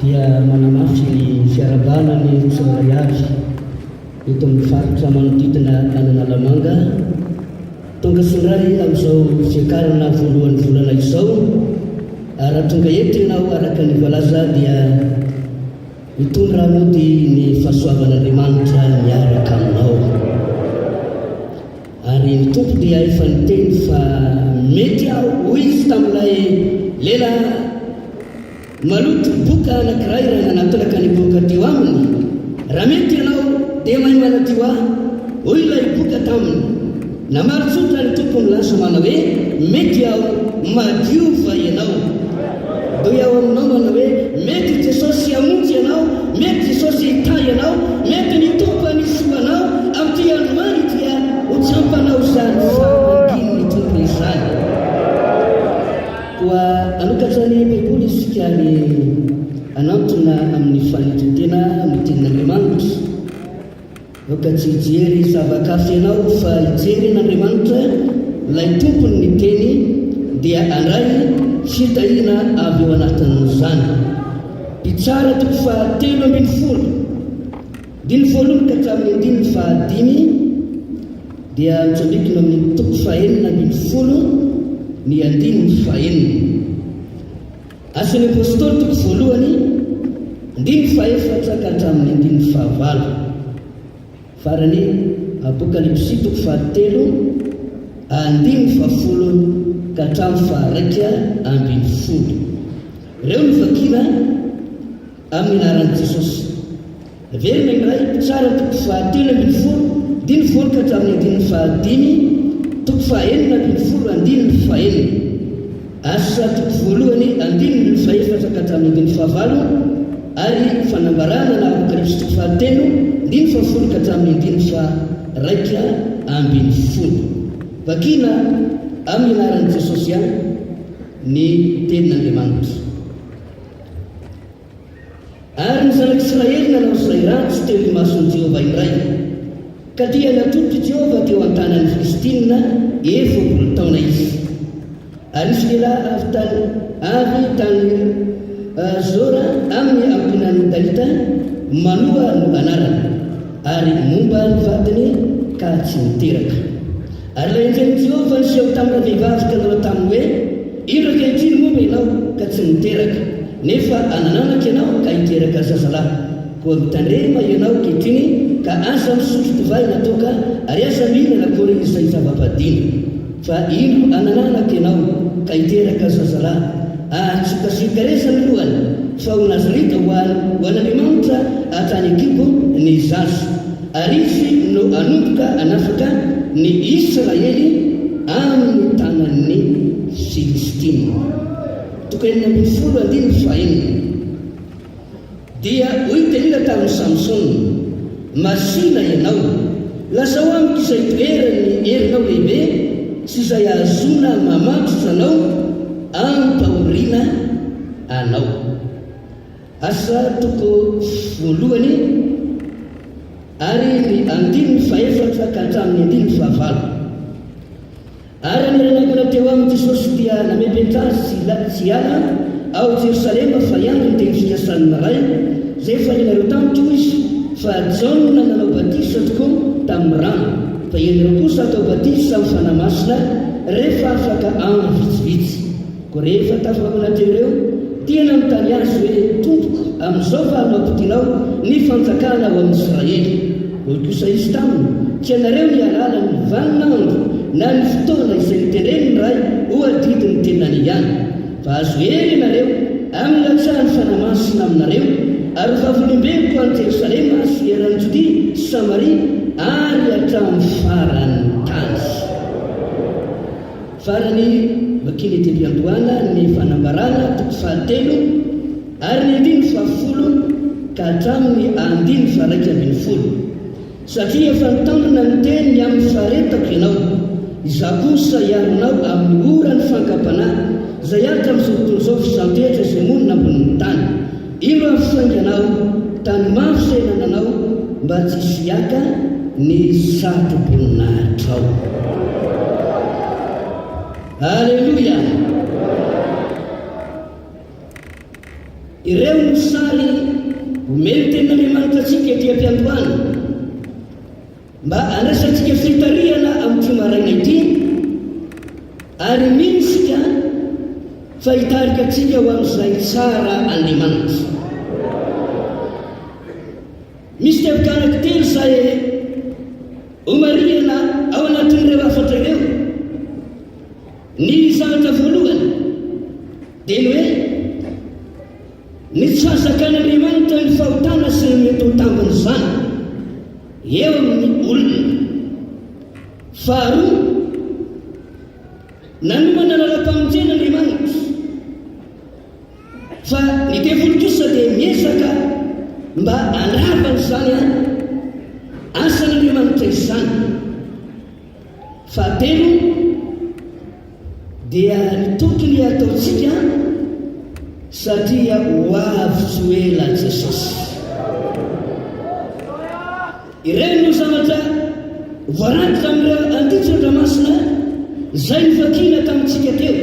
dia manamafy ny fiarabanany tsoray avy eto amin'ny faritra manodidina Analamanga. Tonga sondray amin'izao fiakarana voalohan'ny volana izao, raha tonga eto ianao araka ny voalaza dia mitondra mody ny fahasoavan'Andriamanitra miaraka aminao. Ary ny tompo dia efa niteny fa mety aho hoy izy tamin'ilay lela maloto boka anankiray raha nanatolaka ny boka teo aminy. Raha mety ianao dia mahay manatio aho, hoy ilay boka taminy. Namaritsotra ny tompo milasa mana hoe mety aho madiova ianao. Doy ao aminao mana hoe mety Jesosy hamonjy ianao, mety Jesosy hita ianao, mety ny tompo anisoanao amin'ity androany dia ho tsampanao izany famanginy ny tompo izany. Koa anokatrany Baiboly isika ny anantona amin'ny fanitretena amin'ny tenin'Andriamanitra. Oka tsy hijery zava-kafa ianao fa hijery n'Andriamanitra ilay tompony ny teny dia andray fitahina avy eo anatin'izany. Pitsara toko fahatelo ambin'ny folo, dimy voalohany ka hatramin'ny 5 dia mitsobikina amin'ny toko fahaenina ambin'ny folo ny 5. Asan'ny apôstôly toko voalohany 14 ka hatramin'ny 9. Farany Apokalipsy toko fahatelo 10 ka hatramin'ny 1. Ireo ny vakina amin'ny anaran'i Jesosy. Verina iray tsara toko fahatelo ambin'ny folo, 10 ka hatramin'ny 5 toko fahaenina ambin'ny folo andininy fahaenina, asa toko voalohany andininy faefatra ka hatramin'ny andininy fahavalo, ary fanambarana na apokalipsy toko fahatelo andininy fahafolo ka hatramin'ny andininy faharaika ambin'ny folo. Vakina amin'ny anaran'i Jesosy ihany ny tenin'Andriamanitra. Ary ny zanak'Israely nanao izay ratsy teo imason'i Jehovah indray, ka dia natolotra Jehovah teo an-tanan'ny Filistina 20 taona izy. Ary nisy lehilahy avy tany Zora amin'ny amponan'ny Dalita Manoa no anarany, ary momba ny vadiny ka tsy niteraka. Ary ilay anjely Jehovah niseho tamin'ny vehivavy ka nanao taminy hoe, ino ankehitriny momba ianao ka tsy niteraka, nefa anananaka ianao ka hiteraka zazalahy, koa mitandrema ianao ankehitriny ka asa misotro divay natoka, ary asa mihinana akory izay zava-padina. Fa ino anananaka ianao ka hiteraka zazalahy, antsokasikaresany lohany, fa ho Nazareta ho an'Andriamanitra hatrany Egipo ny zaza, ary izy no anomboka anafaka ny Israely amin'ny tanan'ny Filistina. Toko 40 dia hoy Delila tamin'ny Samson, masina ianao, lasa ho amiko izay toerany herinao lehibe sy izay azona mamatotra anao ampahoriana anao. Asa toko voalohany ary ny andininy faefatra ka hatramin'ny andininy fahavalo. Ary nirenagana teo amin'ny Jesosy dia namepentra tsy hiala ao Jerosalema fa ihany ny teny fikasana ray, izay faninareo tamiko izy, fa Jaona nanao batisa tokoa tamin'ny rano, fa ianareo kosa atao batisa amin'ny fanamasina rehefa afaka andro vitsivitsy. Ko rehefa tafakana teo ireo dia nanontany azy hoe, tompoko, amin'izao fa mampidinao ny fanjakana ao amin'ny Israely. Hoy kosa izy taminy, tsy ianareo ny alala ny vaninandro na ny fotoana izay niteneniny ray ho adidy ny tenany ihany, fa azo hery ianareo amin'ny latsahany fanamasina aminareo, ary vavolombeloko any Jerosalema sy eran'ny Jodia sy Samaria ary hatramin'ny farany tany. Farany vakiny tebyandohana ny fanambarana toko fahatelo ary ny andininy fahafolo ka hatramin'ny andininy faharaika ambin'ny folo. Satria efa nitandrina ny teny amin'ny faharetako ianao, iza kosa hiaronao amin'ny ora ny fankapanahy izay atra amin'izao tontolo izao fisantetra izay monina ambonin'ny tany. Ino amin'ny fisainganao tany mafy izay nananao mba tsy hisiaka ny satroboninahitra ao. Alleluia! Ireo ny sary omeny tenin'Andriamanitra antsika ety am-piandohana mba andraisantsika fitariana amin'ity maraina ity, ary mino isika fa hitarika antsika ho amin'izay tsara Andriamanitra. Misy tevi-karaky telo izay homariana ao anatin'ireo afatra ireo. Ny zavatra voalohany dia ny hoe ny tsasakan'Andriamanitra ny fahotana sy ny mety ho tambiny izany eo amin'ny olona. Faharoa, nanomana lalam-pamonjen'Andriamanitra, fa ny devolo kosa dia miezaka mba anravana izany asan'Andriamanitra izany. Fahatelo, dia ny tokony ataontsika satria ho avy tsy ho ela Jesosy. Ireny no zavatra voaranitra amin'ireo anditsy Ranomasina izay nivakina tamintsika teo.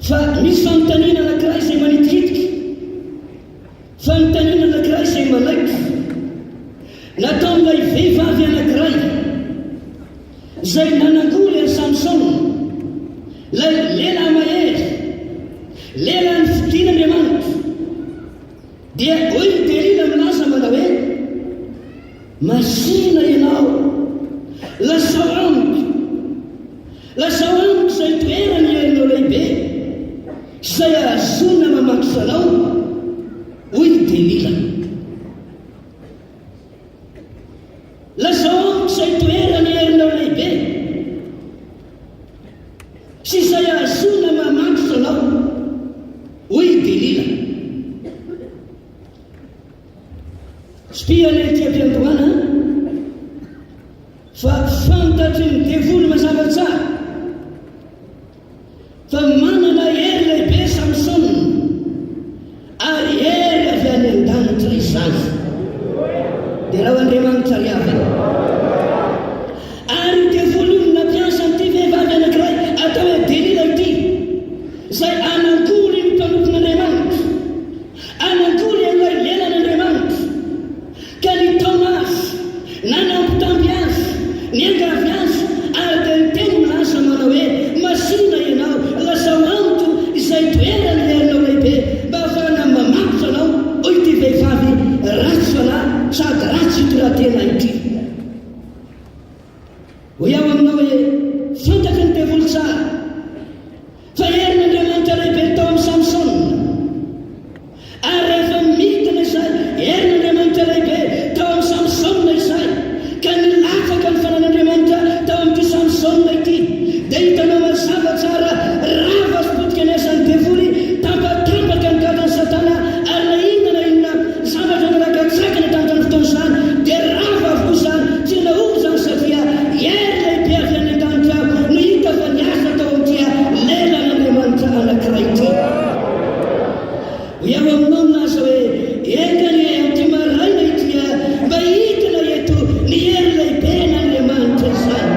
Fa misy fanontaniana anankiray izay manitikitiky, fanontaniana anankiray izay manaiky, nataon'ilay vehivavy anankiray izay nanangoly any Samson, lay lehilahy mahery, lehilahy ny fidian'Andriamanitra. Dia hoy Delila milaza manao hoe, masina ianao, lasao amiko izay toerany herinao lehibe izay azona mamatotra anao, hoy Delila. Lasao amiko izay toerany herinao lehibe fa fantatry ny devoly mazava tsara fa manana hery lehibe Samson ary hery avy any an-danitra izany dia raha Andriamanitra ry avana ary devoly io nampiasa an'ity vehivavy anankiray atao hoe Delila ity izay anangoly ny mpanompon'Andriamanitra anangoly an'ilay lelan'Andriamanitra ka nitaona azy nanampitamby azy niangavy azy ary dia niteny milaza manao hoe masina ianao lazao anto izay toerany herinao lehibe mba ahafahana mamatotra anao hoy ity vehivavy ratsy fanahy sady ratsy itoratena ity ho iaho aminao hoe fantatry ny devoly tsara fa herin'Andriamanitra lehibe tao amin'ny Samson ary rehefa midina izay herin'Andriamanitra lehibe tao amin'ny Samson izay ka nilafaka ny fanan'Andriamanitra tao amin'ity Samson ity dia hitanao mazava tsara rava sy potikan'esan'ny devoly tampatapaka ny gadon'ny Satana ary na inona zavatra niragatsakana tamin'izany fotoana izany dia rava avokoa izany tsy nahovo izany satria hery lehibe avy any an-danitra no hita fa niasa tao amin'ity lelan'Andriamanitra anankiray ity iaho aminao milaza hoe engany amin'ity maraina ity mba hidina eto ny hery lehibe n'Andriamanitra izany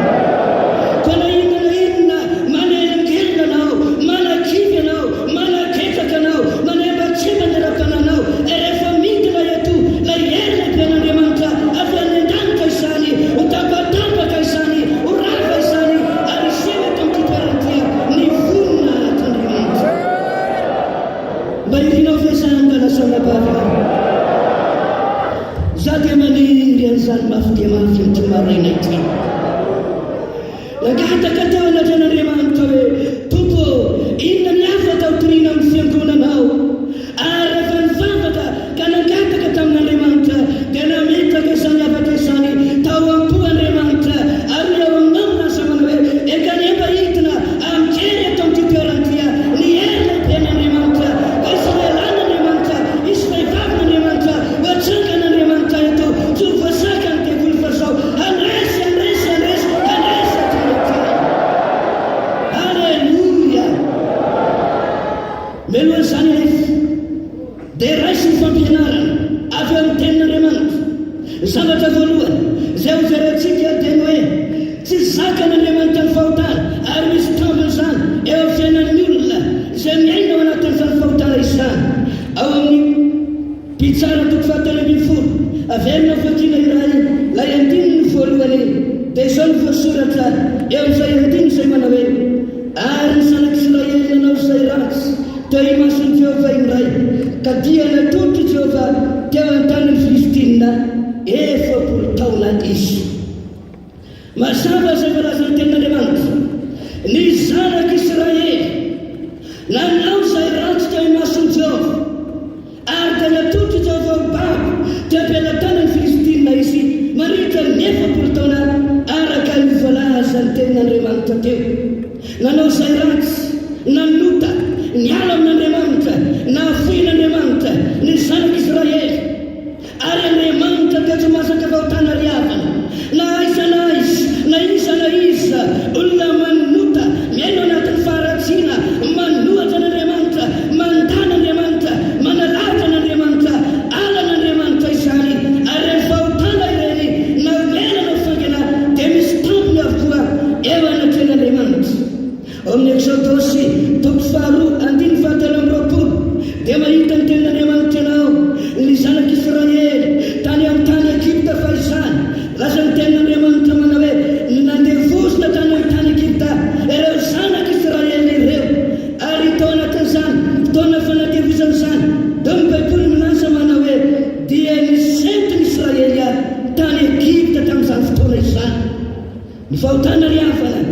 fa na inona manelingelina anao manakivy anao manaketraka anao manembatsema nera-pananao rehefa midina eto lay hery lehibe n'Andriamanitra avy any an-danitra izany ho tapatapaka izany ho rava izany ary isena eto amin'ity toerana ny vonina anat'Andriamanitra mba irinao fiasanangalasana bavy za dia maniry an'izany mafy dia mafy amin'ity maraina ity nangataka teo anatra'Andriamanitra hoe tompo inona ny hafa atao toriana amin'ny fiangonanao ary rehefa nivavaka ka nangataka tamin'Andriamanitra dia nametraka izany havatra izany tao am-po Andriamanitra ary eo aminao milaza manao hoe ekaneba hidina amin'jery eto amin'ity toerana ity ny hery lehibe n'Andriamanitra izy lelan'Andriamanitra izy vehivavyn'Andriamanitra vatsangan'Andriamanitra eto tsy ho voasaka ny devoly fa zao andresy halleluia melohan'izany rehefa dia raisy ny fampianarana avy amin'ny tenin'Andriamanitra zavatra voalohany izay ho jerentsika dia hoe tsy zakan'Andriamanitra ny fahotana ary misy tambiny izany eo amin'ny fiainan'ny olona izay miaina ao anatin'izany fahotana izany ao amin'ny mpitsara toko fahatelo ambin'ny folo averina fakiana iray lay andininy voalohany dia izao ny voasoratra eo amin'izay andiny izay manao hoe ary ny zanak'Israely nanao izay ratsy teo imason'i Jehovah indray ka dia natolotry Jehovah teo an-tanin'ny Filistina 40 taona izy mazava izay voalaza ny tenin'Andriamanitra ny zanak'Israely nanao izay ratsy teo imason'i Jehovah ary dia natolotry Jehovah mibabo teo am-pelantanan'ny Filistina izy maritra 40 taona araka ny voalaza ny tenin'Andriamanitra teo nanao izay ratsy nanota niala amin'Andriamanitra nafoin'Andriamanitra ny zanak'Israely ary Andriamanitra dia tsy masaka fahotana ry havana na iza olona manota miaino anatin'ny faharatsiana manohatra n'Andriamanitra mandana Andriamanitra manalatra n'Andriamanitra ala n'Andriamanitra izany ary ny fahotana ireny na lelana fangana dia misy tampony avokoa eo anatren'Andriamanitra ao amin'ny Exodosy toko 2:7 dia mahita ny tenin'Andriamanitra ianao ny zanak'Israely tany amin'ny tany Egipta fa izany laza ny tenin'Andriamanitra manao hoe nandevozina tany amin'ny tany Egipta ireo zanak'Israely ireo ary tao anatin'izany fotoana fanadevozana izany dia ny Baiboly milaza manao hoe dia nisentiny Israely tany Egipta tamin'izany fotoana izany ny fahotana ry havana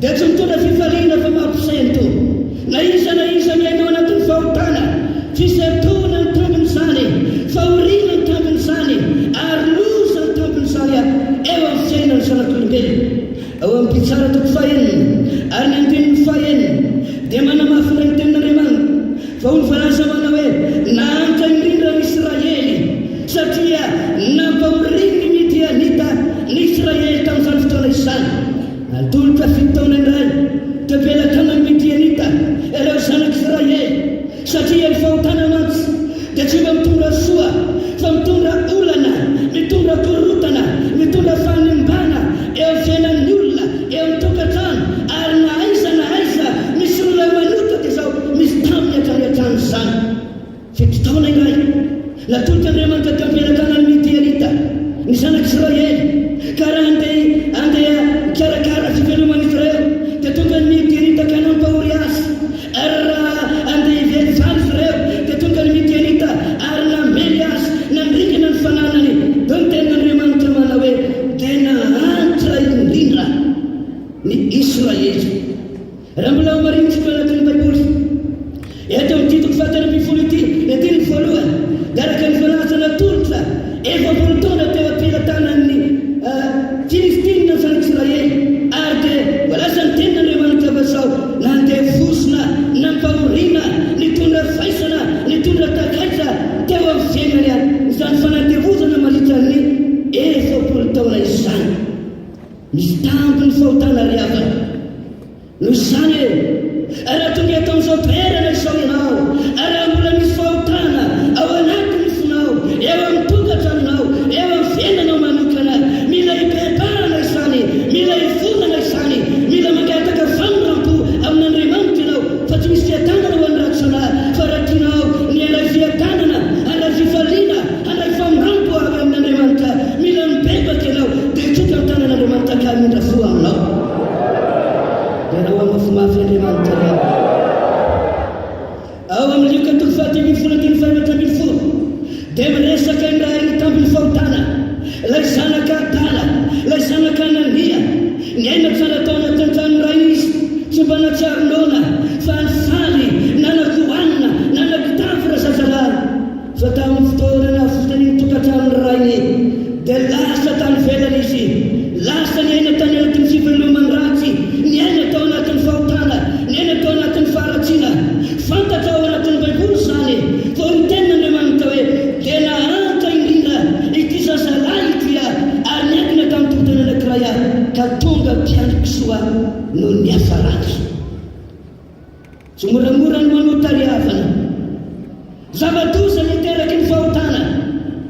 dia tsy mitondra fifaliana fa mampisento na iza miaino anatin'ny fahotana fisentona ny tambiny izany fahoriana ny tambiny izany ary loza ny tambiny izany eo amin'ny fiainan'ny zanak'olombelona ao amin'ny mpitsara toko 5 ary ny andininy 5 dia manamafina ny tenin'Andriamanitra fa ho ny voalaza manao hoe nahantra indrindra ny Israely satria nampahoriny ny Midianita ny Israely tamin'izany izany. Natolotra fitaona indray tepelatanany Midianita ireo zanak'Israely, satria ny fahotana mantsy dia tsy mba mitondra soa fa mitondra olana, mitondra korotana, mitondra fanimbana eo fiainan'ny olona, eo amin'ny tokantrano. Ary na aiza misy olona manota dia zao misy taminy hatrany izany. Fitaona indray natolotra Andriamanitra tepelatanany Midianita ny zanak'Israely, ka raha andeha karakara fiveloman'izy ireo dia tonga ny Midianita ka nampahory azy. Ary raha andeha hivezivaly izy ireo dia tonga ny Midianita ary namely azy, nandringana ny fananany. Dia ny tenin'Andriamanitra mana hoe tena antra indrindra ny Israely. Raha mbola marinitsika anatin'ny Baiboly, eto amin'ny titoko fahatelo ambin'ny folo ity, ny andiny voalohany, dia araka ny voalaza natolotra efapolo taona teo am-pelatanan'ny Filistina ny zanak'Israely. Ary dia voalaza ny tenin'Andriamanitra fa zao nandevosina, nampahoriana, nitondra faisana, nitondra takaiza teo amin'ny fiainany izany fanandevozana mandritran'ny efapolo taona izany. Misy tampiny fahotana riavana noho izany e. Raha tonga eto amin'izao toerana izao ianao, raha mbola misy fahotana ao anatin'ny fonao, eo amin'ny tokantranonao, eo amin'ny fiainanao manokana, mila hipeparana izany, mila hivonana izany, mila mangataka fanorampo amin'Andriamanitra ianao. Fa tsy misy fiatanana ho an'ny ratsonay, fa raha tianao ny alay fiatanana, alay fifaliana, alay famorampo avy amin'Andriamanitra, mila mibebaka ianao dia hitsotra ny tanan'Andriamanitra ka mindra fo aminao. Dia raha ho amafimafy Andriamanitra reo ao amin'ny Luka toko fahatelo ambin'ny folo andiny fahaefatra ambin'ny folo dia miresaka indray ny tampiny fahotana, ilay zanaka Adala, ilay zanaka Anania, niaina tsara tao anatin'ny trano iray izy, tsy mba natsiary noana fa nifaly, nanakohanina, nanakitafy zazalahy. Fa tamin'ny fotoana nafotany ny tokantrano iray dia lasa tany velany izy, lasa niaina tany anatin'ny fivelomany ratsy, niaina tao anatin'ny fahotana, niaina tao anatin'ny faharatsiana. Fantatra ao anatin'ny Baiboly izany fa ny tenin'Andriamanitra hoe tena antra indrindra ity zazalahy ity ary niakina tamin'ny tokotany anankiray ka tonga mpiandriky soa noho ny hafa ratsy. Tsy moramora ny manota riavana, zava-doza niteraky ny fahotana,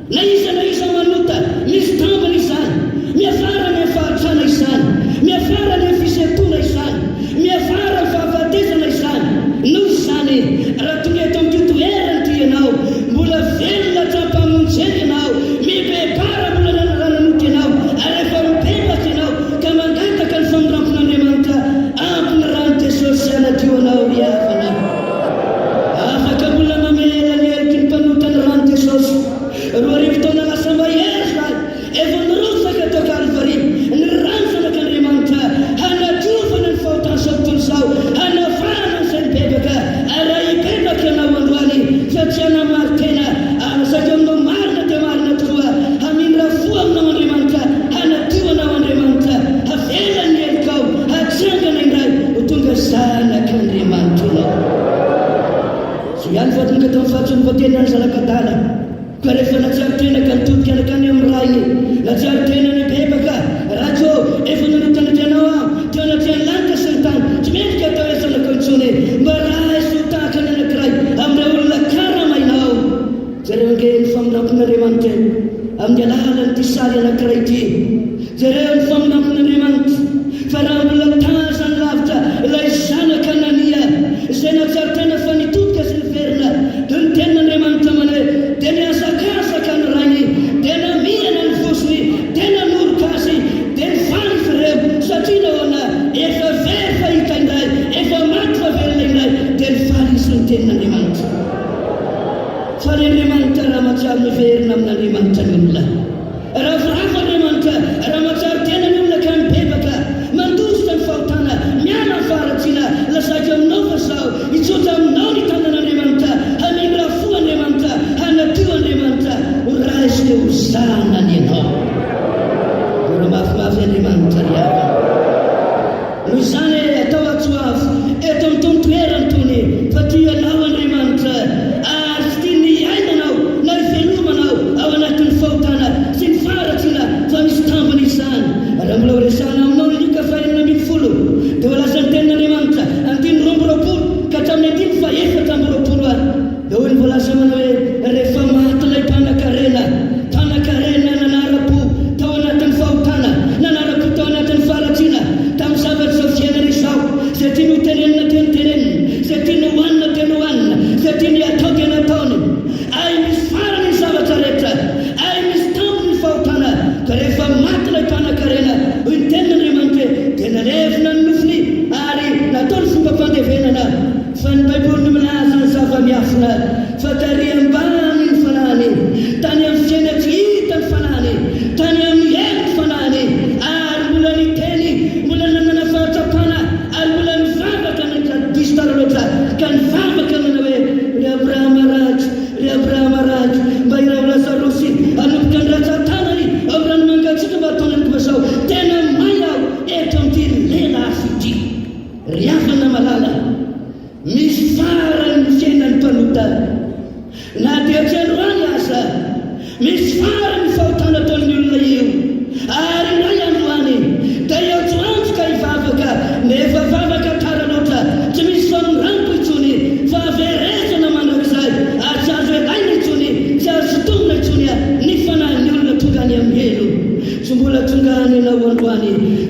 na iza manota misy tambana izany, miafara ny fahatrana izany, miafara ny fisetona izany, miafara ny fahafatezana izany. Noho izany raha tonga eto amin'ity toerana ity ianao, mbola velona trampamonjeny ianao, mibebara mbola nananoty ianao, ary efa mibebaka ianao ka mangataka ny famorampon'Andriamanitra ampiny rano Jesosy anadio anao riavana. Afaka mbola mamela ny eriky ny mpanotany rano Jesosy. Roa arivo taona lasa mahery zany efa nirotsaka tao Kalvari,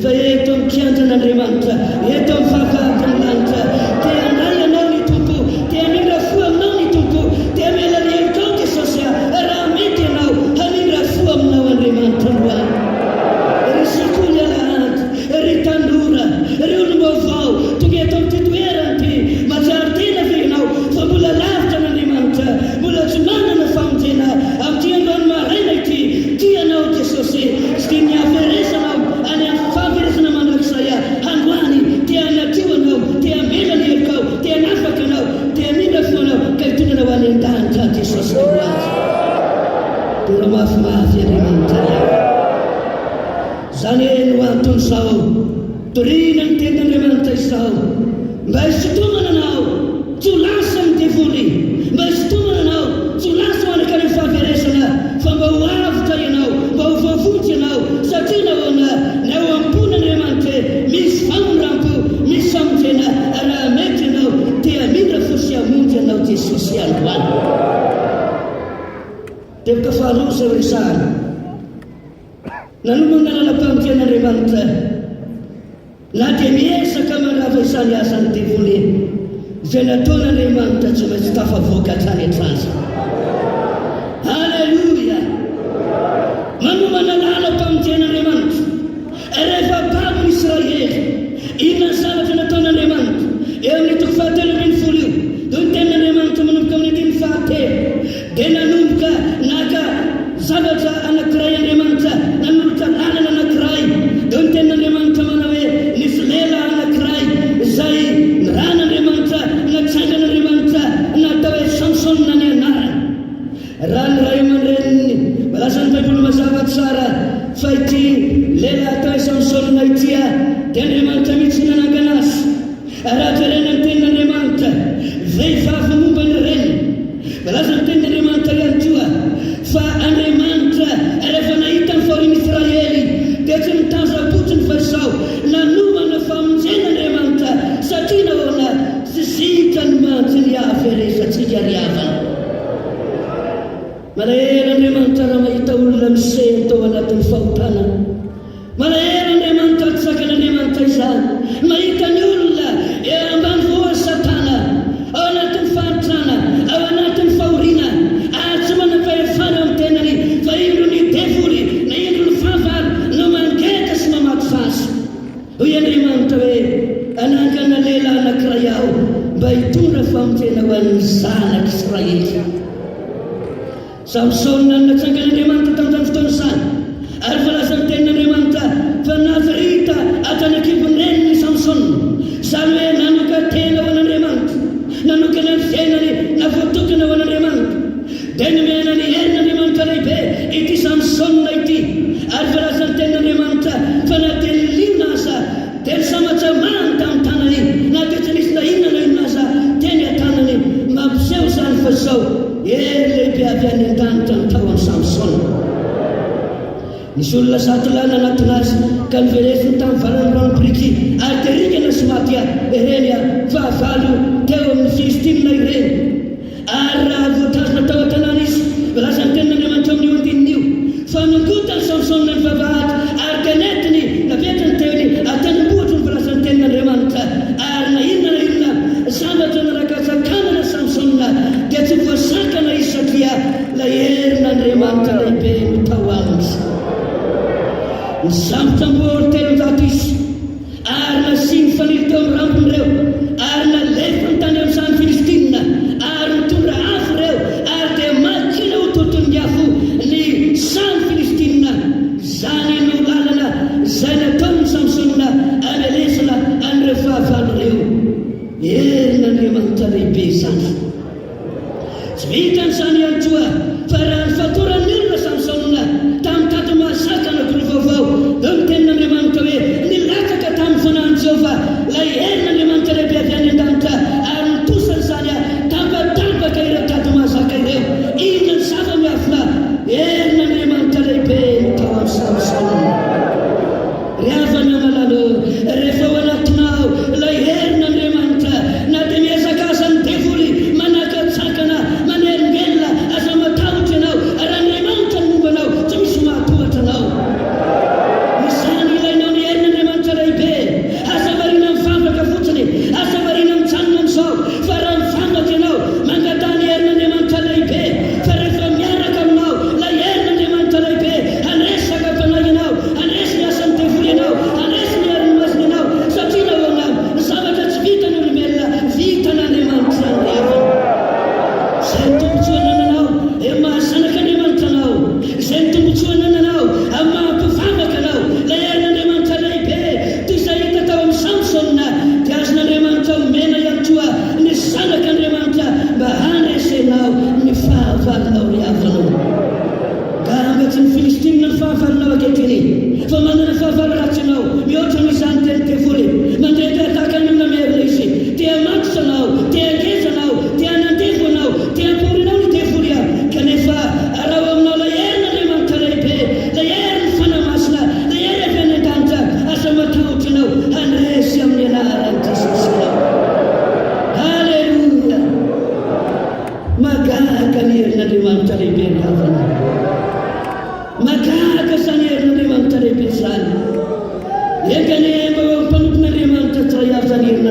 fa eto amin'ny kianjan'Andriamanitra, eto amin'ny fahafahan'ny lanitra, te handray ianao ny tompo, te hanindra fo aminao ny tompo, te hamela ny helikao Jesosy, raha mety ianao hanindra fo aminao Andriamanitra androany. Ry sekoly alahady, ry tanora, ry olom-baovao, tonga eto amin'ny toerana ity, mahatsara tena ve ianao fa mbola lavitra n'Andriamanitra, mbola tsy manana famonjena amin'ity androany maraina ity, tianao Jesosy, sy dia mihaveresanao any amin'ny fahaveresana mandrakizay androany, te hanatio anao, te hamela ny helikao, te hanafaka anao, te hamindra fo anao, ka hitondra anao any an-danitra Jesosy androany. Tena mafimafy Andriamanitra. Zany no antony izao, toriana ny tenin'Andriamanitra izao, mba hisotomana anao tsy ho lasa amin'ny devoly, mba hisotomana anao tsy ho lasa manaka ny fahaveresana, fa mba ho avitra ianao, mba ho voavonjy ianao, satria nahoana ny ao am-pon'Andriamanitra misy famonrampo, misy famonjena, raha mety ianao te hamindra fo sy hamonjy ianao Jesosy androany. Teboka faharoa izay ho resahana, nanomana lalam-pamonjen'Andriamanitra, na dia miesaka mandrava izany asany devoly, izay nataon'Andriamanitra tsy maintsy tafavoaka hatrany hatrany. Halleluia! Manomana lalam-pamonjen'Andriamanitra, rehefa babon'ny Israely, inona zavatra nataon'Andriamanitra eo amin'ny toko fahatelo ambin'ny folo io, dia ny tenin'Andriamanitra manomboka amin'ny andimy fahatelo, dia nanomboka naka zavatra anankiray Andriamanitra, nanolotra lalana anankiray, dia ny tenin'Andriamanitra manao hoe nisy lehilahy anankiray izay ran'Andriamanitra, natsangan'Andriamanitra, natao hoe Samsona ny anarany. Raha ny ray aman-dreniny malazan'ny Baiboly mazava tsara fa ity lehilahy atao hoe Samsona ity dia Andriamanitra mihitsy nanangana azy. Raha jerena ny tenin'Andriamanitra, vehivavy momba ny reniny, malaza ny tenin'Andriamanitra ihany koa fa Andriamanitra rehefa nahita ny fahorian'ny Israely dia tsy nitaza-potsiny fa izao nanomana famonjen'Andriamanitra, satria nahoana tsy zikany mantsy ny haveresantsika ry havana. Malahelo Andriamanitra raha mahita olona misehny tao anatin'ny fahotana, malahelo Andriamanitra tsy sakan'Andriamanitra izany, mahita ny olona eo ambanivohitra Satana, ao anatin'ny fahantrana, ao anatin'ny fahoriana, tsy manam-pahefana amin'ny tenany, fa indro ny devoly na indro ny fahavalo no mangeta sy mamaky fasy. Hoy Andriamanitra hoe anangana lehilahy anankiray aho mba hitondra famonjena ho an'ny zanak'Israely. Samsona natsangan'Andriamanitra tamin'izany fotoana izany, ary voalazan'ny tenin'Andriamanitra fa nahavita atany ankibon'ny reniny Samsona, izany hoe nanoka tena ho an'Andriamanitra, nanokana ny fiainany navoatokana ho an'Andriamanitra, dia nomena ny herin'Andriamanitra lehibe ity Samsona ity, ary voalazan'ny tenin'Andriamanitra fa na dia ny liona aza dia ny samatsy mamy tamin'ny tanany, na dia tsy nisy na inona na inona aza teny an-tanany, mampiseho izany fa izao hery lehibe avy any an-danitra ny tao an'i Samsona. Nisy olona zato lahy nanatinazy ka niveresiny tamin'ny valany rano biriky, ary dia ringana sy maty ireny fahavalo teo amin'ny Filistina ireny. Ary raha voatazona tao an-tanàna izy, voalazan'ny tenin'Andriamanitra amin'ny ondininy io fa nongotany Samsona ny vavahady, ary dia nentiny napetrany teony an-tendrombohitra ny voalazan'ny tenin'Andriamanitra, ary na inona zavatra narakatsakana Samsona dia tsy voasakana izy satria ilay herin'Andriamanitra lehibe no tao aminy. Nisambotra ambony 300 izy, ary nasiny fanily teo amin'ny rambony ireo, ary nalefa ny tany amin'izany Filistina, ary nitondra afo ireo, ary dia makina ho toton'ny afo ny samy Filistina. Izany no lalana izay nataon'ny Samsona hanelesana an'ireo fahavalo ireo. Herin'Andriamanitra lehibe izany. Tsy vitan'izany ihany koa fa raha ny fatoran'ny olona Samsona tamin'ny tady mahazaka anankiroa vaovao, dia ny tenin'Andriamanitra hoe nilatsaka tamin'ny fanahin'i Jehovah ilay herin'Andriamanitra lehibe avy any an-danitra, ary nitosany izany tabatabaka ireo tady mahazaka ireo. Inona ny zava-miafina? Herin'Andriamanitra lehibe no tao amin'ny Samsona. Ry havana malalo, rehefa ao anatinao ilay herin'Andriamanitra, na dia miezaka aza ny devoly manakatsakana, manelingelina, aza matahotra ianao, raha Andriamanitra ny momba anao, tsy misy mahatohatra anao. Izany ilainao ny herin'Andriamanitra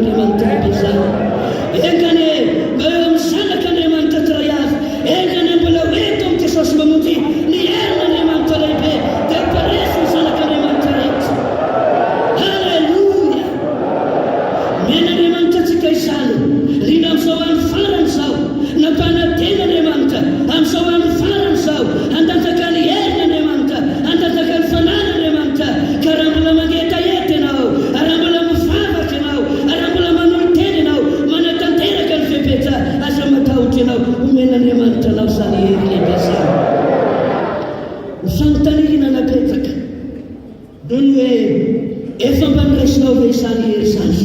n'Andriamanitra izany. Engany meo misanaka Andriamanitra tsiraiavy, engany mbola hoeto amin'ny Jesosy mamonjy ny herin'Andriamanitra lehibe dia paresy misanaka Andriamanitra rehetra. Halleluia! Mena Andriamanitra antsika izany, lina amin'izao andro farany izao, nampanantena Andriamanitra amin'izao andro farany izao, handataka ny herin'Andriamanitra, handataka ny fanan'Andriamanitra. Ka raha mbola mangetaheta ianao, raha mbola mivavaka ianao, raha mbola manolo-tena ianao, manatanteraka ny fepetra, aza matahotra ianao, omena Andriamanitra anao izany hery lehibe izany. Ny fanontaniana napetraka noho ny hoe efa mba niraisinao ve izany hery izany?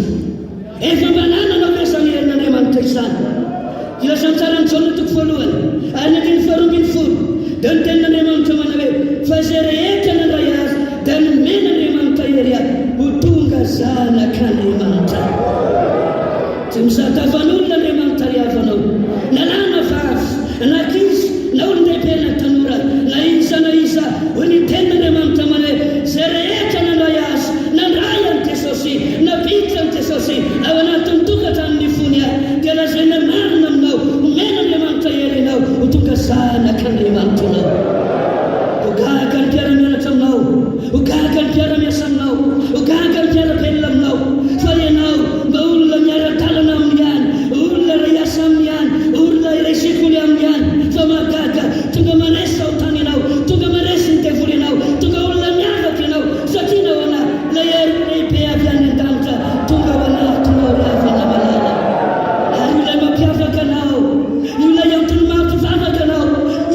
Efa mba nananao ve izany herin'Andriamanitra izany? Ilasan-tsara ny Jaona toko voalohany ary ny andiny faharoa ambin'ny folo dia ny tenin'Andriamanitra manao hoe fa izay rehetra nandray azy dia nomena Andriamanitra hery azy ho tonga zanak'Andriamanitra. Tsy mizatavan'olona Andriamanitra ry havanao, na lahy na vavy, na ankizy, na olon-dehibe na tanora, na iza na iza, ho ny tenin'Andriamanitra manao hoe izay rehetra nandray azy, nandray an'i Jesosy, napiditra an'i Jesosy ao anatin'ny tokantrano fony ahy, dia lazaina marina aminao, omena Andriamanitra hery ianao ho tonga zanak'Andriamanitra ianao. Ho gaga ny mpiara-mianatra aminao, ho gaga ny mpiara-miasa aminao, ho gaga ny mpiara-penina aminao, fa ianao mba olona miara-talana aminy ihany, olona ray asa aminy ihany, olona iray sekoly aminy ihany, fa mahagaga tonga manesy ao tany ianao, tonga manesy ny devoly ianao, tonga olona miavaka ianao, satria nao ana ilay hery lehibe avy any an-danitra tonga ao anatinao ry havana malala. Ary ilay mampiavaka anao, ilay antony mampivavaka anao,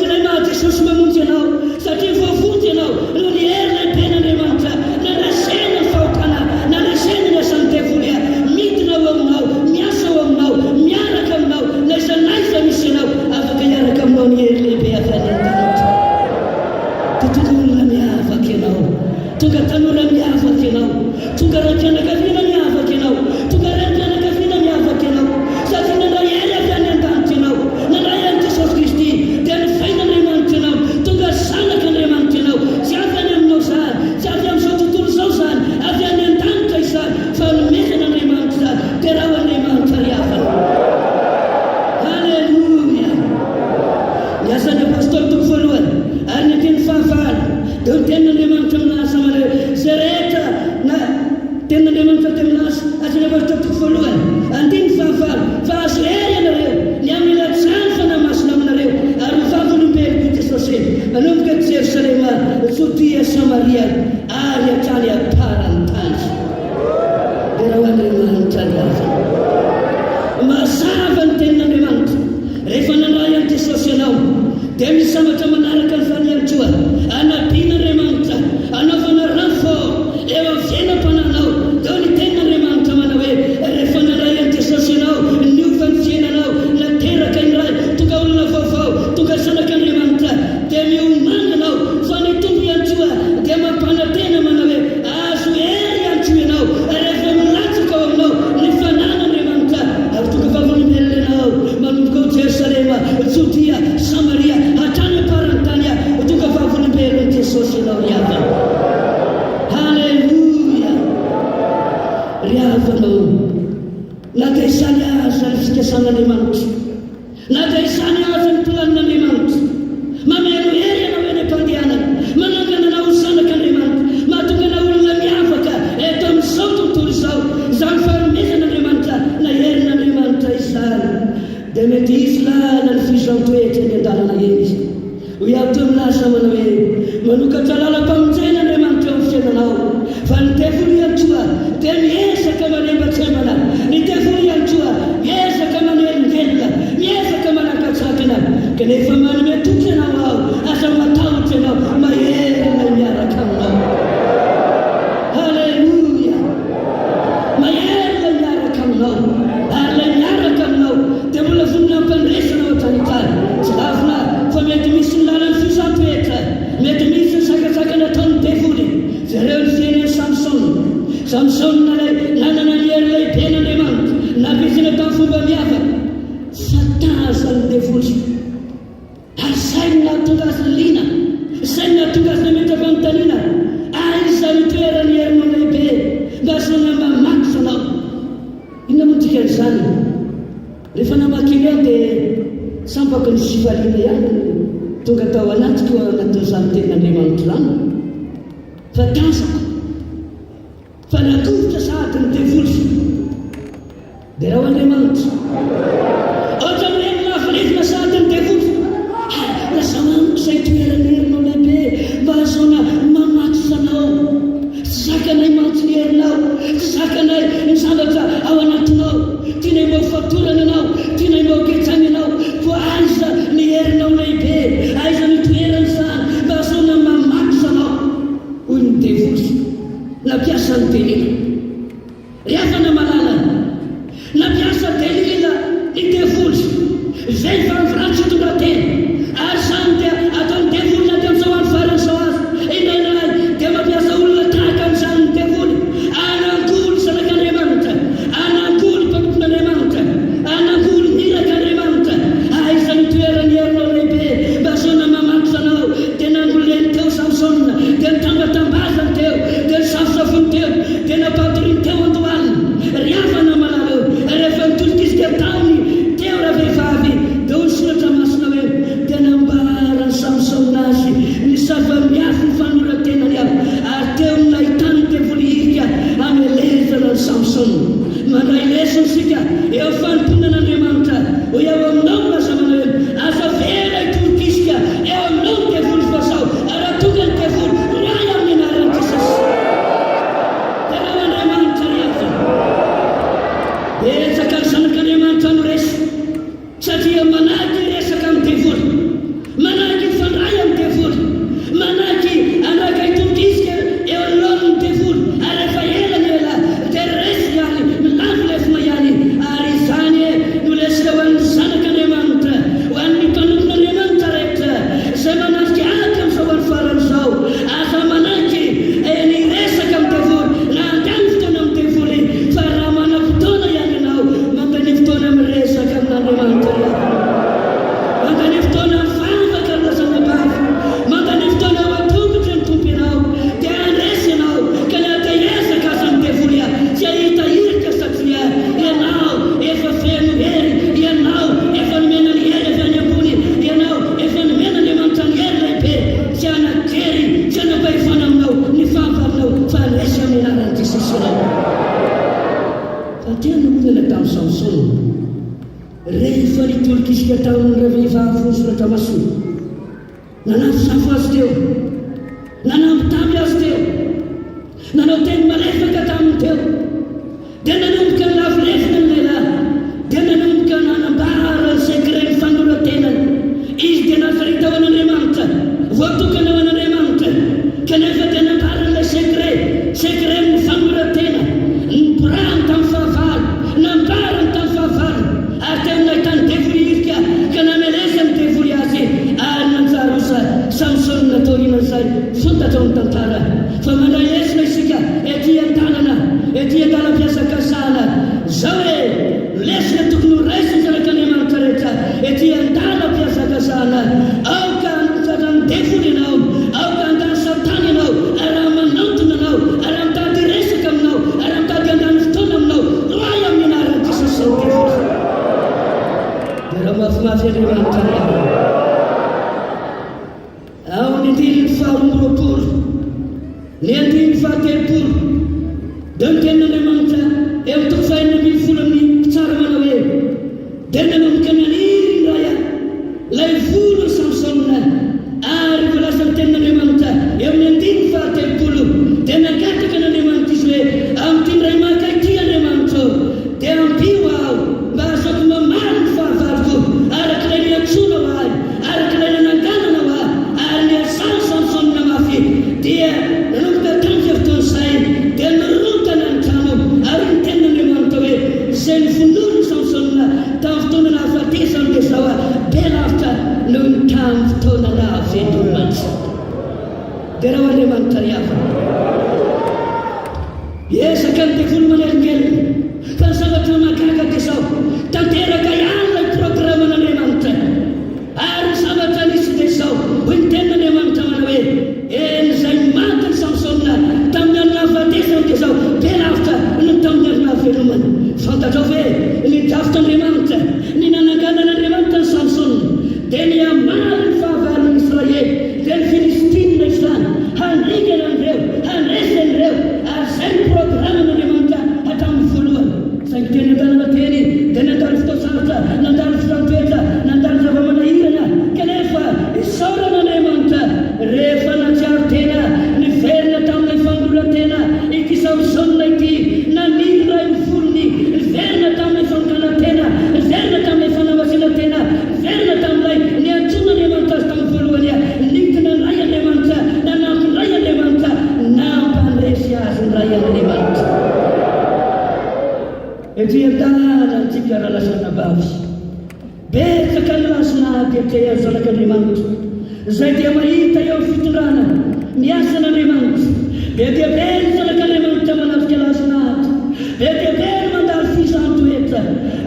ilay maha Jesosy mamonjy anao, satria voavonjy ianao noho ny hery lehibe n'Andriamanitra nandrasena ny fahotana, nandrasena ny asan'ny devoly ahy, midina ao aminao, miasa ao aminao, miaraka aminao, na iza naiza misy ianao, afaka hiaraka aminao ny hery lehibe avy any an-danitra. Dia tonga olona miavaka ianao, tonga tanora miavaka ianao, tonga raim-pianakaviana miavaka ianao, tonga raim-pianakaviana miavaka ianao, satria nandray hery avy any an-danitra ianao, nandray an'i Jesosy Kristy dia nifain'Andriamanitra ianao, tonga zanak'Andriamanitra ianao. Tsy avy any aminao izany, tsy avy amin'izao tontolo izao izany, avy any an-danitra izany, fa nomenan'Andriamanitra izany dia raha ho Andriamanitra ry havana. Halleluia! Ny asan'ny apôstôly toko voalohany ary ny andiny fahavalo dia ny tenin'Andriamanitra aminazy manao hoe izay rehetra na tenin'Andriamanitra teo aminazy, asan'ny apôstôly toko voalohany andiny fahavalo, fa azo hery ianareo ny amin'ny latsany fanamasina aminareo ary ny vavolombeloko Jesosy manomboka ty Jerosalema, Jodea, Samaria ary hatrany aparany tany. Dia raha ho Andriamanitra ry havana. Mazava ny tenin'Andriamanitra rehefa nandray an'i Jesosy ianao dia misambatra manaraka ny faniantsoa, anabian'Andriamanitra, anaovana rafo eo amin'ny fiainam-pananao. Dia ny tenin'Andriamanitra manao hoe rehefa nandray an'i Jesosy ianao, niova ny fiainanao, nateraka indray, tonga olona vaovao, tonga zanak'Andriamanitra, dia miomana anao fa ny tombo iantsoa dia mampanantena manao hoe azo hery iantsoa ianao rehefa milatsaka ao aminao ny fanan'Andriamanitra ary tonga vavolombelona ianao manomboka ao Jerosalema, Jodea, Samaria hatrany aparany tany ahy, tonga vavolombelona Jesosy ianao ry havana. Halleluia! Ry havanao, na dia izany aza ny fikasan'Andriamanitra, na dia izany aza ny planin'Andriamanitra, mameno hery ianao eny am-pandehanana, manangana anao ho zanak'Andriamanitra, mahatonga anao olona miavaka eto amin'izao tontolo izao, izany fanomezan'Andriamanitra na herin'Andriamanitra izany. Dia mety izy lana ny fizao-toetra ny an-dalana eny izy ho iato amin'asa manao hoe manokatra lalam-pamonjen'Andriamanitra eo amin'ny fiainanao, fa ny devoly iantsoa dia miezaka manemba-tsemana, ny devoly iantsoa miezaka manelingelina, miezaka manakatsakana, kanefa manome toky ianao ao, aza matahotra ianao, maherina miaraka aminao. Halleluia! Maherina miaraka aminao, ary lay miaraka aminao dia mbola vonona ampandresana ao an-tanitany. Tsy lavina fa mety misy ny lalany fizao-toetra, mety misy ny sakasakana ataon'ny devoly. Zareo ny fiainan'i Samson nanana ny hery lehibe n'Andriamanitra, nabizina tamin'ny fomba miavaka, fa tazany devoly. Ary izay no nahatonga azy lina, izay no nahatonga azy namety avy amin'ny tanina. Aiza ny toerany herinao lehibe mba azona mamaky fanao? io dia sampako ny sifaliana ihany tonga tao anatiko anatin'izany tenin'Andriamanitra zany fa tiasako fa natovitra sahady ny devoly dia raha Andriamanitra ohatra hoe lafolefina sahady ny devoly lasa manoko izay toerana herinao lehibe mba hahazoana mamaky anao tsy zakanay mantsy ny herinao tsy zakanay ny zavatra ao anatinao tianay mba fatorana anao tianay mba hoketsana anao fa aiza ny herinao lehibe aiza ny toerana zany mba hahazoana mamaky anao hoy ny devoly nampiasa ny delila rehefa namalala nampiasa delila ny devoly zay vaviratsy tonga tena ary zany dia ataony devoly na dia amin'izao any faran'izao azy indraindray dia mampiasa olona tahaka amin'izany ny devoly anangoly zanak'Andriamanitra anangoly mpampiton'Andriamanitra anangoly mirak'Andriamanitra aiza ny toerany herinao lehibe mba hahazoana mamaky anao dia nangoleny teo Samsona dia nitambatambazany teo dia nisafosafony teo dia napatoriny teo andohaliny riavana malala rehefa nitolokisika taony teo raha vehivavy dia ho soratra masina hoe dia nambarany Samsona azy ny zava-miafy ny fanorantenany aho ary teo nahitany devoly hirika amelezana ny Samsona mandray lesona sika eo fanomponan'Andriamanitra ho eo aminao mazamana hoe aza vera hitolokisika eo aminao ny devoly fazao raha tonga ny devoly ray amin'ny anaran'i Jesosy dia raha Andriamanitra riafa betsaka ny zanak'Andriamanitra no resy satria manahaky resaka amin'ny devoly manahaky fandray amin'ny devoly manahaky anaka hitolokisika eo anoloan'ny devoly ary rehefa ela ny ela dia resy ihany milavolefina ihany ary izany no lesika ho an'ny zanak'Andriamanitra ho an'ny mpanompon'Andriamanitra rehetra izay manahiky aty amin'izao any faran'izao aza manahiky ny resaka amin'ny devoly na andany fotoana amin'ny devoly fa raha mana-potoana ihany ianao mandany fotoana miresaka amin'Andriamanitra mandany fotoana mivavaka ny lazana-bavy mandany fotoana ho atombotra ny tompo ianao dia andresy ianao ka ny atahezaka aza ny devoly tsy ahita hirika satria ianao efa feno hery ianao efa nomena ny hery avy any ambony ianao efa nomena Andriamanitra ny hery lehibe tsy anakery tsy anapahefana aminao ny fahafarinao fa andresy amin'ny anaran'i Jesosy ianao satria nomonana tamin'ny Samsona rehefa nitolokisika tamin'ny raha vehivavy ny soratra masony nanafosafo azy teo nanambitamby azy teo nanao teny malefaka taminy teo dia nanomboka ny lavolefina ny lehilahy dia nanomboka nanambara ny sekret ny fanorantenany izy dia nafarita ho an'Andriamanitra voatokana ho an'Andriamanitra kanefa dia nambara n'ilay sekret ny fanorantena ny borany tamin'ny fahavalo nambarany tamin'ny fahavalo ary teo nahitany devoly hirika ka nameleza ny devoly azy ary nanjarosa Samsona natao inan'izay fantatra ao ny tantara fa mandray lesona isika ety an-dalana mpiasakazana zao hoe lesona tokony ho raisiny zanak'Andriamanitra rehetra ety an-dala mpiasakazana aoka mitatra ny devoly ianao aoka andany satana ianao raha manantona anao raha mitady resaka aminao raha mitady andany fotoana aminao ray amin'ny anaran'i Jesosy ny devoly dia raha mafimafy Andriamanitra riava ao ny andiny faharomboroapolo ny andiny fahatelopolo dia ny tenin'Andriamanitra eo amin'ny toko fahaenina ambin'ny folo amin'ny mpitsara manao hoe dia nanomboka naniry ny raya lay volo ny Samsona ary voalaza ny tenin'Andriamanitra eo amin'ny andiny fahatelopolo dia nangataka n'Andriamanitra izy hoe amin'ity ndray maka ity Andriamanitra dia ampio aho mba azoko mamaly ny fahavaloko arak'ilay niantsoana ho ahy arak'ilay nananganana ho ahy ary ny asany Samsona mafy dia nanomboka tamin'izay fotoana izay dia nirotana ny trano ary ny tenin'Andriamanitra hoe izay ny vonoiny Samsona tamin'ny fotoana nahafatesany dia zao be lavitra noho ny tamin'ny fotoana nahavelomany dia raha Andriamanitra riava esaka ny devoly manelingelina fa ny zavatra mahagaga dia zao tanteraka ihany lay programan'Andriamanitra ary ny zavatra nisy dia zao hoy ny tenin'Andriamanitra mana hoe izay maty ny Samsona tamin'ny andro nahafatesany dia zao be lavitra no tamin'ny andro nahavelomany fantatrao ve ny davitra Andriamanitra ny nanangana naniry ny volony, verina tamin'ilay fanokana-tena, verina tamin'ilay fanamasinatena, verina tamin'ilay niantsona Andriamanitra azy tamin'ny voalohany. Nitina ny ray Andriamanitra, nanampy ny ray Andriamanitra, nampandresy azy ny ray Andriamanitra. Etria-tana antsika rahalasana bavy, betsaka ny lasonahady atrea zanak'Andriamanitra, izay dia mahita eo amin'ny fitondrana ny asan'Andriamanitra. Be dia be ny zanak'Andriamanitra manafika lasonahady, be dia be ny mandalo fisantoetra,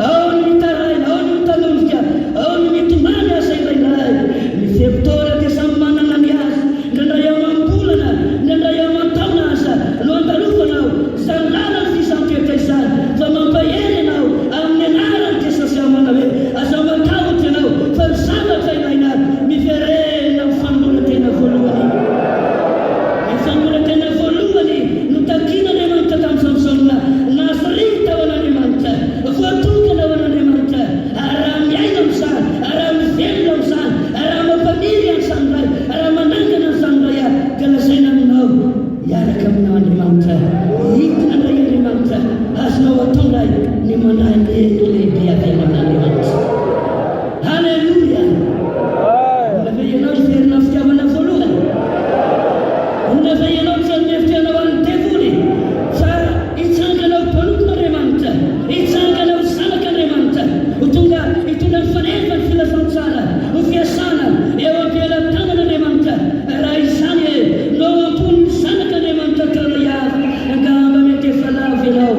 ao ny mitaraina, ao ny mitalonjika, ao ny mitomany asa ilairay. Ny feptora dia samy manana ny asa, ndraindray ao mambolana, ndraindray ao mantaona asa no andalofanao izany lala ny fisantoetra izany, fa mampahery ianao amin'ny anarany Jesosy amana hoe aza matahotra ianao fa ny zavatra ilaina miverena ny fanoloran-tena voalohany. Ny fanoloran-tena voalohany no takiana Andriamanitra tamin'ny Samsona, nasarita ao an'Andriamanitra, voatokana ao an'Andriamanitra, araha miaina amin'izany, araha mivelona amin'izany, araha mampaniry an'izany ray, araha manangana an'izany ray aho, ka lazaina aminao hiaraka aminao Andriamanitra, hitina ray Andriamanitra, azonao atao ray ny mandray lehibe akaina amin'Andriamanitra. Halleluja! Olona ianao hiverina fitiavana voalohany, olona ianao tsy mieritreanao an'ny devoly, fa hitsanganao mpanompon'Andriamanitra, hitsanganao zanak'Andriamanitra, ho tonga hitondra ny faneva ny filasan-tsara, ho fiasana eo am-pelam-tanan'Andriamanitra. Raha izany no ampon'ny zanak'Andriamanitra tray avy, angamba mety efa lavo ianao,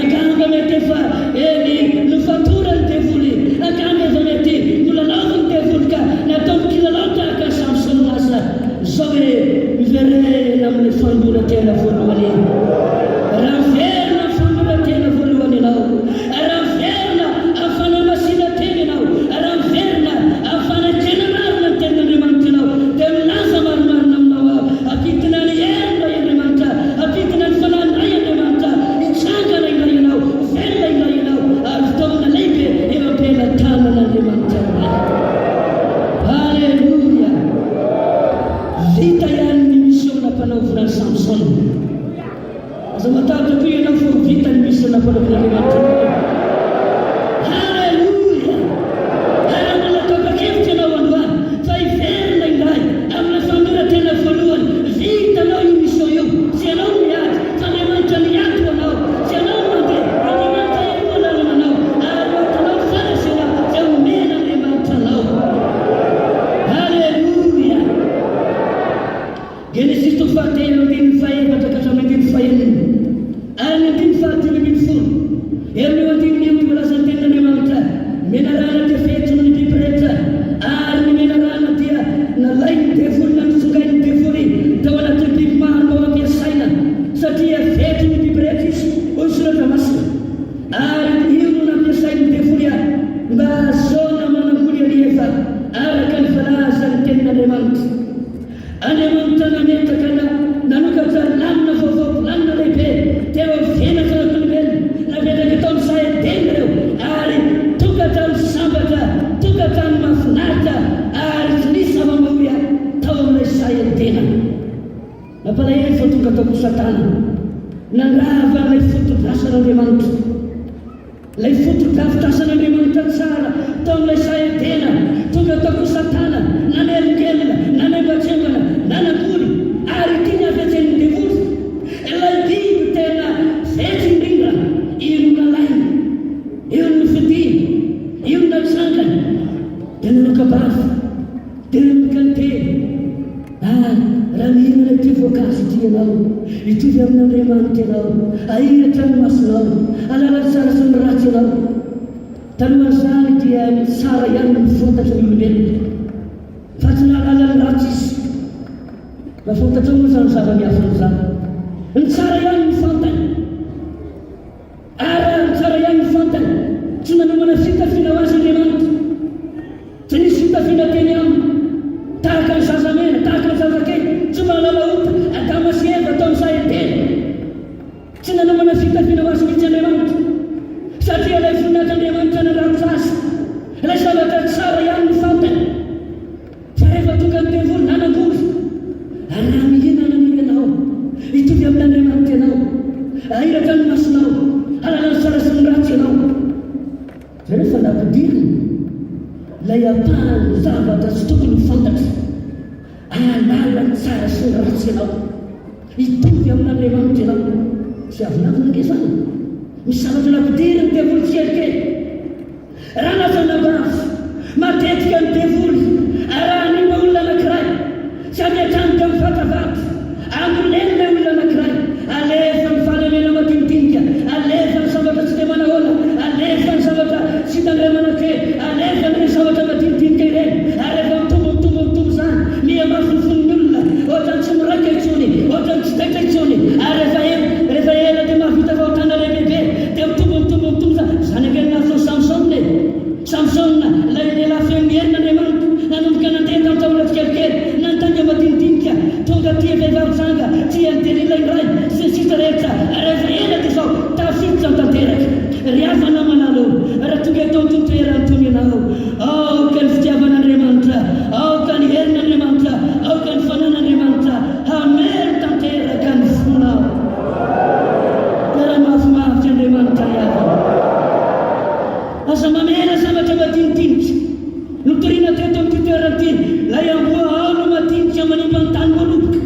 angamba mety efa nofatora ny devoly, angamba efa mety nolalavo ny devoly ka natao mikilalao tahaka ny Samsona lasa. Zao hoe miverena amin'ny fanoloran-tena voalohany, raha miverina amin'ny fanoloran-tena voalohany ianao, raha miverina amin'ny fanamasinatena ianao, raha miverina amin'ny fanajena marina ny tenan'Andriamanitra ianao, dia milaza marimarina aminao aho, ampidina ny herina Andriamanitra, ampidina ny fananay Andriamanitra, hitsangana ilay ianao, velona ilay ianao, ary fotoana lehibe eo am-pelan-tanan'Andriamanitra. Halleluja! Vita ihany ny misiona mpanaovina ny Samsona. Aza matavy tokoa ianao fa vita ny misiona mpanaovina Andriamanitra. Halleluja! Ary mbola tapa-kevitra ianao androany fa hiverina indray amin'ny fanoloran-tena voalohany. Vitanao io mission io, tsy ianao miady fa Andriamanitra miady ho anao, tsy ianao mandeha, Andriamanitra eroa lalana anao, ary ohatanao fanasina izay omena Andriamanitra anao. Halleluja! Genesis 3:1-4 ka hatramin'ny 5. Ary ny 5:1-10. Eo ny 1 malaza ny tenan'Andriamanitra, menarana dia fehetsiny ny biby rehetra, ary ny menarana dia nalay ny devoly, nanosongay ny devoly tao anatin'ny biby maro mba ampiasaina, satria fehetsiny ny biby rehetra izy, hoy soratra masina. Ary io no nampiasay ny devoly mba ahazoana manamboly aliefa araka ny falazany tenin'Andriamanitra. Andriamanitra nametaka nanokatra lanina vaovao, lanina lehibe teo venaka an'olombelona, napetraka tao amin'ny sahetena ireo, ary tokatra ny sambatra, tokatra ny mahafinaritra, ary tsy nisy zava-mahory tao amin'ilay sahetena. Nampalahelo fa tonga tao koa Satana, nandrava ilay foto-drasan'Andriamanitra, ilay foto-drafitrasan'Andriamanitra tsara tao amin'ilay sahetena. Tonga tao koa Satana, nanelongelona, nanembakembana, nanamboly, ary tiany avetseny devoly. Ilay biby tena fetsy indrindra, io no nalainy, io no nofidiny, io no natsangany, dia nanokabavy, dia namikanteny. Raha mihina ilay ty voankazo ity ianao, hitovy amin'Andriamanitra ianao, ahiratra ny masonao, alala tsara sy ny ratsy ianao. Talohan'izany dia tsara ihany ny fantatra ny olombelona, fa tsy nahalala ny ratsy izy. Mahafantatra moa zany zava-mihafa an'izany, ny tsara ihany ny fantany, ary ny tsara ihany ny fantany, tsy nanomana fitafiana ho azy Andriamanitra, tsy nisy fitafiana teny aminy, tahaka ny zazamena, tahaka ny zazakely, tsy mahalala ota, Adama sy Eva tao amin'ny sahetena, tsy nanomana fitafiana ho azy mihitsy Andriamanitra, satria ilay voninahitran'Andriamanitra nandrafitra azy, ilay zavatra tsara ihany ny fantany. Fa rehefa tonga ny devoly nanamboly, raha mihinana ianao, hitovy amin'Andriamanitra ianao, ahiraka ny masinao, halala ny tsara sy ny ratsy ianao. Rehefa nampidiriny ilay apahany zavatra tsy tokony ho fantatra, halala ny tsara sy ny ratsy ianao, hitovy amin'Andriamanitra ianao. Tsy avinavina angesana misavatra nampidiriny devoly kelikely. Raha nafanabafy matetika ny devoly arahan'iny olona anankiray tsy amiatrany dia mivatavaty amoleny ilay olona anankiray, alefa ny fahalemena madinidinika, alefa ny zavatra tsy dia manahoana, alefa ny zavatra tsy tandremana-kely, alefa ny zavatra madinidinika ireny. Ary efa mitombo zany miamafonfon'ny olona, ohatrany tsy miraika intsony, ohatrany tsy taitra intsony. Ary rehefa ela dia mahavita vahotrana lehibe dia mitombo zany. Zany angenina Samsona ilay lehilahy fengerina Andriamanitra nanomboka nandeha tamin'ny taona kelikely, nantanga madinidinika, tonga tia vehivavy zanga, tia ny Delila indray sy ny sisa rehetra. Rehefa ela dia izao tafiditra tanteraka. Ry havana manalo, raha tonga eto amin'ny toerana toy ianao, aoka ny fitiavan'Andriamanitra, aoka ny herin'Andriamanitra, aoka ny fanan'Andriamanitra hamelo tanteraka ny fonao. Raha mafimafy Andriamanitra havana. Aza mamela zavatra madinidinika notoriana teto amin'ny toerana ity, lay amboa aolo madinika manimba ny tany maloboka.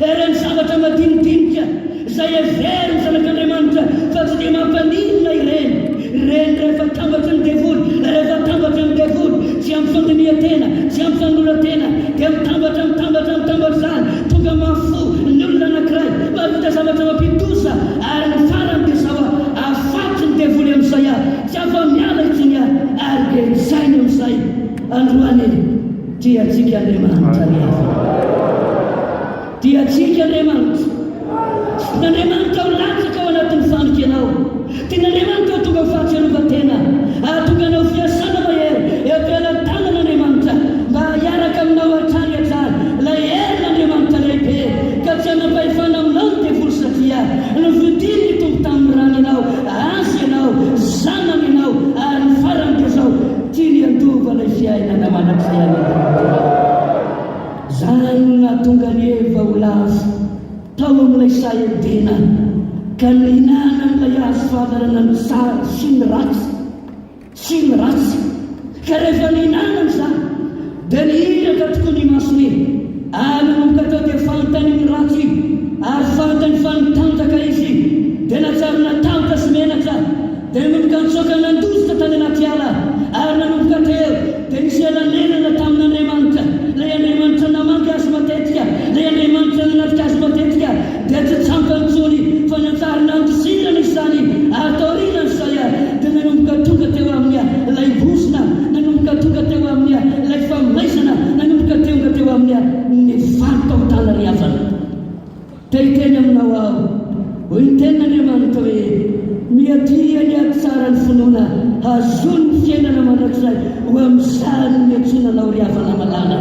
Ireny zavatra madinidinika izay everiny zanak'Andriamanitra fa tsy dia mampanilina ireny. Rehefa tambatry ny devoly, rehefa tambatra ny devoly, tsy amin'ny fandinihan-tena, tsy amin'ny fanoran-tena, dia mitambatra zany, tonga mahafo ny olona anankiray, mahavita zavatra mampitosa. Ary ny farany dia zao afaty ny devoly amin'izay tsy afa-miala itsony ary dia misaina amin'izay. Androany tiantsika Andriamanitra ny hafa, tiantsika Andriamanitra. N'Andriamanitra ho latsaka ao anatin'ny fanika ianao, tian'Andriamanitra ho tonga ho fahatsiarovan-tena, tonga anao fiasana mahery eo ampian'ny tanan'Andriamanitra mba hiaraka aminao hatrany ilay herin'Andriamanitra lehibe, ka tsy hanam-pahefana aminao ny devoly satria novidiny tombo tamin'ny rano ianao, azy ianao, zanany ianao. Ary ny farany dia izao tiany andova ilay fiainana manatry any zany nahatonga ny Eva ho lafo tao amin'ilay saedena, ka nihinana n'ilay hazo fahadarana ny tsara sy ny ratsy. Ka rehefa nihinana n'izany dia nihiraka tokoa ny masony, ary nanomboka tao dia fantany ny ratsy ary fantany fanitanjaka izy, dia natsary natambatra sy menatra, dia nanomboka nitsoaka nandositra tany anaty ala. Ary nanomboka teo dia nisy elanelana tamin'Andriamanitra, ilay Andriamanitra namangy azy matetika, ilay Andriamanitra nanatrika azy matetika, dia tsy tsampany fa natsary nandosirana izany ataorinany izay. Dia nanomboka tonga teo amin'ny ilay bosina, nanomboka tonga teo amin'ny ilay famaizana, nanomboka tonga teo amin'ny ny fampahotana ry havana. Dia hiteny aminao aho, hoy ny tenin'Andriamanitra hoe miadia ny ady tsara ny finoana, hazony ny fiainana mandrakizay ho amin'izany miantsonanao ry havana malala.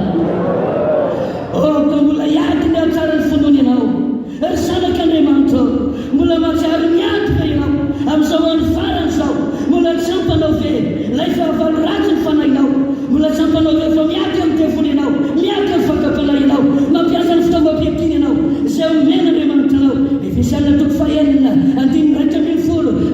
Ka mbola hiady ny ady tsara ny finoana ianao, ry zanak'Andriamanitra, mbola mahatsiaro miady ve ianao amin'izao any farany izao? Mbola tsampanao ve ilay fahavalo ratsy ny fanahinao? Mbola tsampanao ve fa miady amin'ny devoly ianao, miady amin'ny fakapanahy ianao, mampiasa ny fitaovam-piadiana ianao izay omena Andriamanitra anao? Efesiana 4:5-10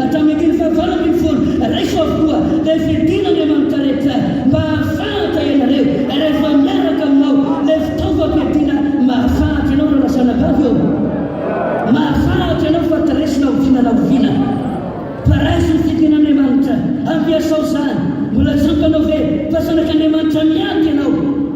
hatramin'ny 5:20 raiso avokoa dia fidina Andriamanitra rehetra mba hahafahatra ianareo rehefa miaraka aminao ilay fitaovam-piadiana. Mahafahatra ianao raha lasana vavy eo, mahafahatra ianao fa teresina oviana na oviana. Paraiso ny fidin'Andriamanitra ampiasao zany. Mbola tsampanao ve fa zanak'Andriamanitra miady ianao,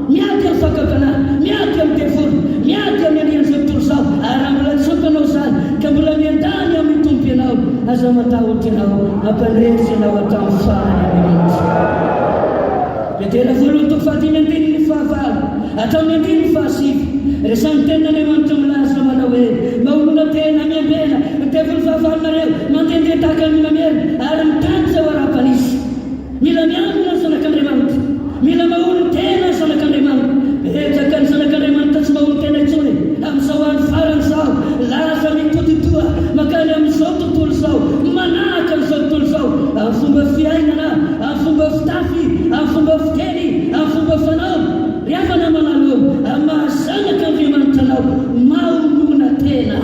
miady amin'ny fakapanahy, miady amin'ny devoly, miady amin'ny anian'izao tontolo izao. Ary mbola tsampanao zany ka mbola miandany amin'ny tompo ianao, aza matahotra ianao, ampandresy ianao hatramin'ny farany Andriamanitra. Petera voalohany toko 5:9-9 hatramin'ny 10-7 resan'ny tenin'Andriamanitra milaza manao hoe maolona tena miambena devoly fahavalonareo mandehandeha tahaka ny mamery ary mitady zao ara-panisy. Mila miamina ny zanak'Andriamanitra, mila maolo tena ny zanak'Andriamanitra. Betsaka ny zanak'Andriamanitra tsy maolo tena intsony amin'izao any farany izao, laza mitototoa makany amin'izao tontolo izao, manahaka amin'izao tontolo izao, amin'ny fomba fiainana, amin'ny fomba fitafy, amin'ny fomba fiteny, amin'ny fomba fanao. Ry havana manalo, mahazanak'Andriamanitra anao maolona tena.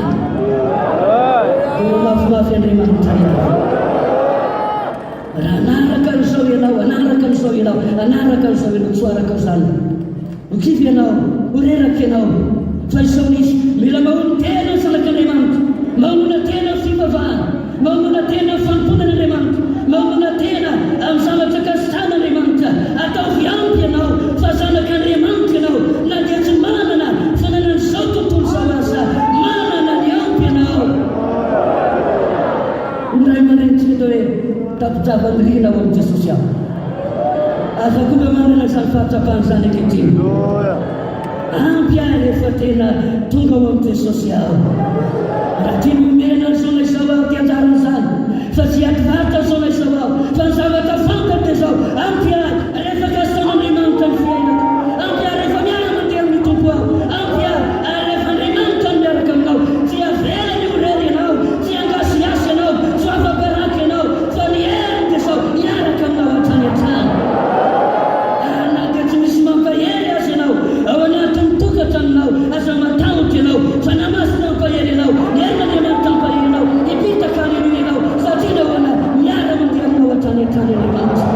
Andriamanitra raha anaraka an'izao ianao, anaraka an'izao ianao, anaraka an'izao ianao, tsy araka izany hokivy ianao, horeraka ianao fa izao izy mila maholo tena ny zanak'Andriamanitra, maholoana tena ny fivavahana, maholoana tena ny famponan'Andriamanitra, maholoana tena amin'ny zavatra kasitrahan'Andriamanitra. Ataovy ampy ianao fa zanak'Andriamanitra ianao, na dia tsy manana fananan'izao tontolo izao aza, manana ny ampy ianao. Indray aman'ireny hoe tapitava mirina ao amin'ny Jesosy aho. Aza koa mba manana izany fahatsapahany izany ankehitriny. Ampy ahy rehefa tena tonga ao amin'ny Jesosy aho. Raha tia nomena ny zaona izao aho ty anjarany izany, fa tsy ativata ny zaona izao aho, fa ny zavatra fantatra dia izao. Ampy ahy rehefa kasitran'Andriamanitra ny fiainako. Ampy ahy rehefa miara mandeha amin'ny tompo aho. Ampy ahy rehefa Andriamanitra no miaraka aminao. Tsy avela ny orery ianao, tsy angasiasy ianao, tsy afabaraka ianao, fa ny heriny dia izao miaraka aminao hatrany hatrany. Na dia tsy misy mampahery azy ianao ao anatin'ny tokantranonao, aza matahotra ianao, fa namasina mampahery ianao, ny herin'Andriamanitra mampahery ianao, hipitaka haleluia ianao, satria nahoana miara mandeha aminao hatrany hatrany Andriamanitra.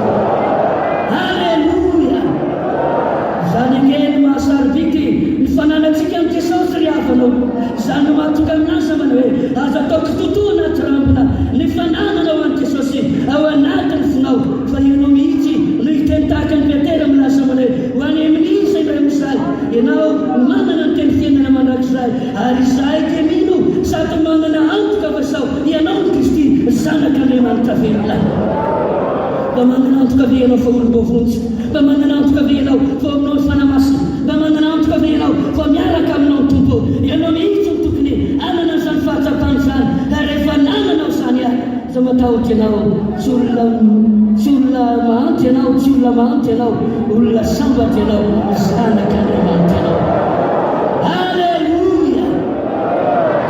Haleluia! Izany angeny mahasarobiky ny fananantsika amin'ny Jesosy ry havanao. Izany no mahatonga aminazy zamana hoe aza ataoko totoana atrambina ny fananana ao an'i Jesosy ao anatin'ny fonao. Fa ianao mihitsy no hiteny tahaka ny Petera milaza zamana hoe ho any amin'iza indray amin'izay ianao manana ny teny fiainana mandrakizay, ary izahay dia mino sady manana antoka fa sao ianao ny Kristy zanak'Andriamanitra velona. Mba manana antoka ve ianao fa olom-bavonjy, mba manana antoka ve ianao fa aminao ny fanamasina, mba manana antoka ve ianao fa miaraka aminao ny tompo. Ianao mihitsy ny tokony anana izany fahatsapahany izany, ary rehefa nananao izany aho za matahotra ianao, tsy olona mahanty ianao, tsy olona mahanty ianao, olona sambatra ianao, zanak'Andriamanitra ianao. Haleluia!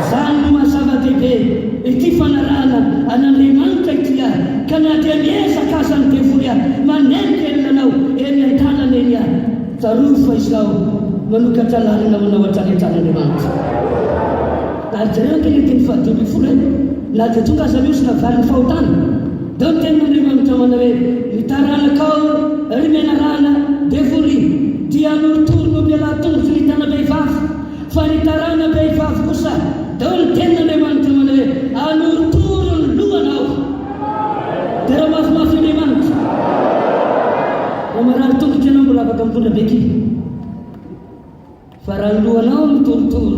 Izany no mahazava-dehibe ity fanarahana an'Andriamanitra ity aho, ka na dia miezaka aza ny devoly aho, manenika elinanao eny an-tanana eny aho, tsarofa izao manokatra lalina manao hatrany hatrany Andriamanitra. Ary zareo ankehitriny fahadimy folo na dia tonga aza miosina vary ny fahotana, dia ny tenin'Andriamanitra manao hoe mitaranakao ry menarana devoly dia norotorono mialatongotra ny tana behivavy, fa ny tarana behivavy kosa dia ny tenin'Andriamanitra manao hoe anorotoro ny lohanao. Dia raha mafimafy Andriamanitra raha marary tongotra ianao mbola afaka mitondra beky, fa raha ny lohanao mitorotoro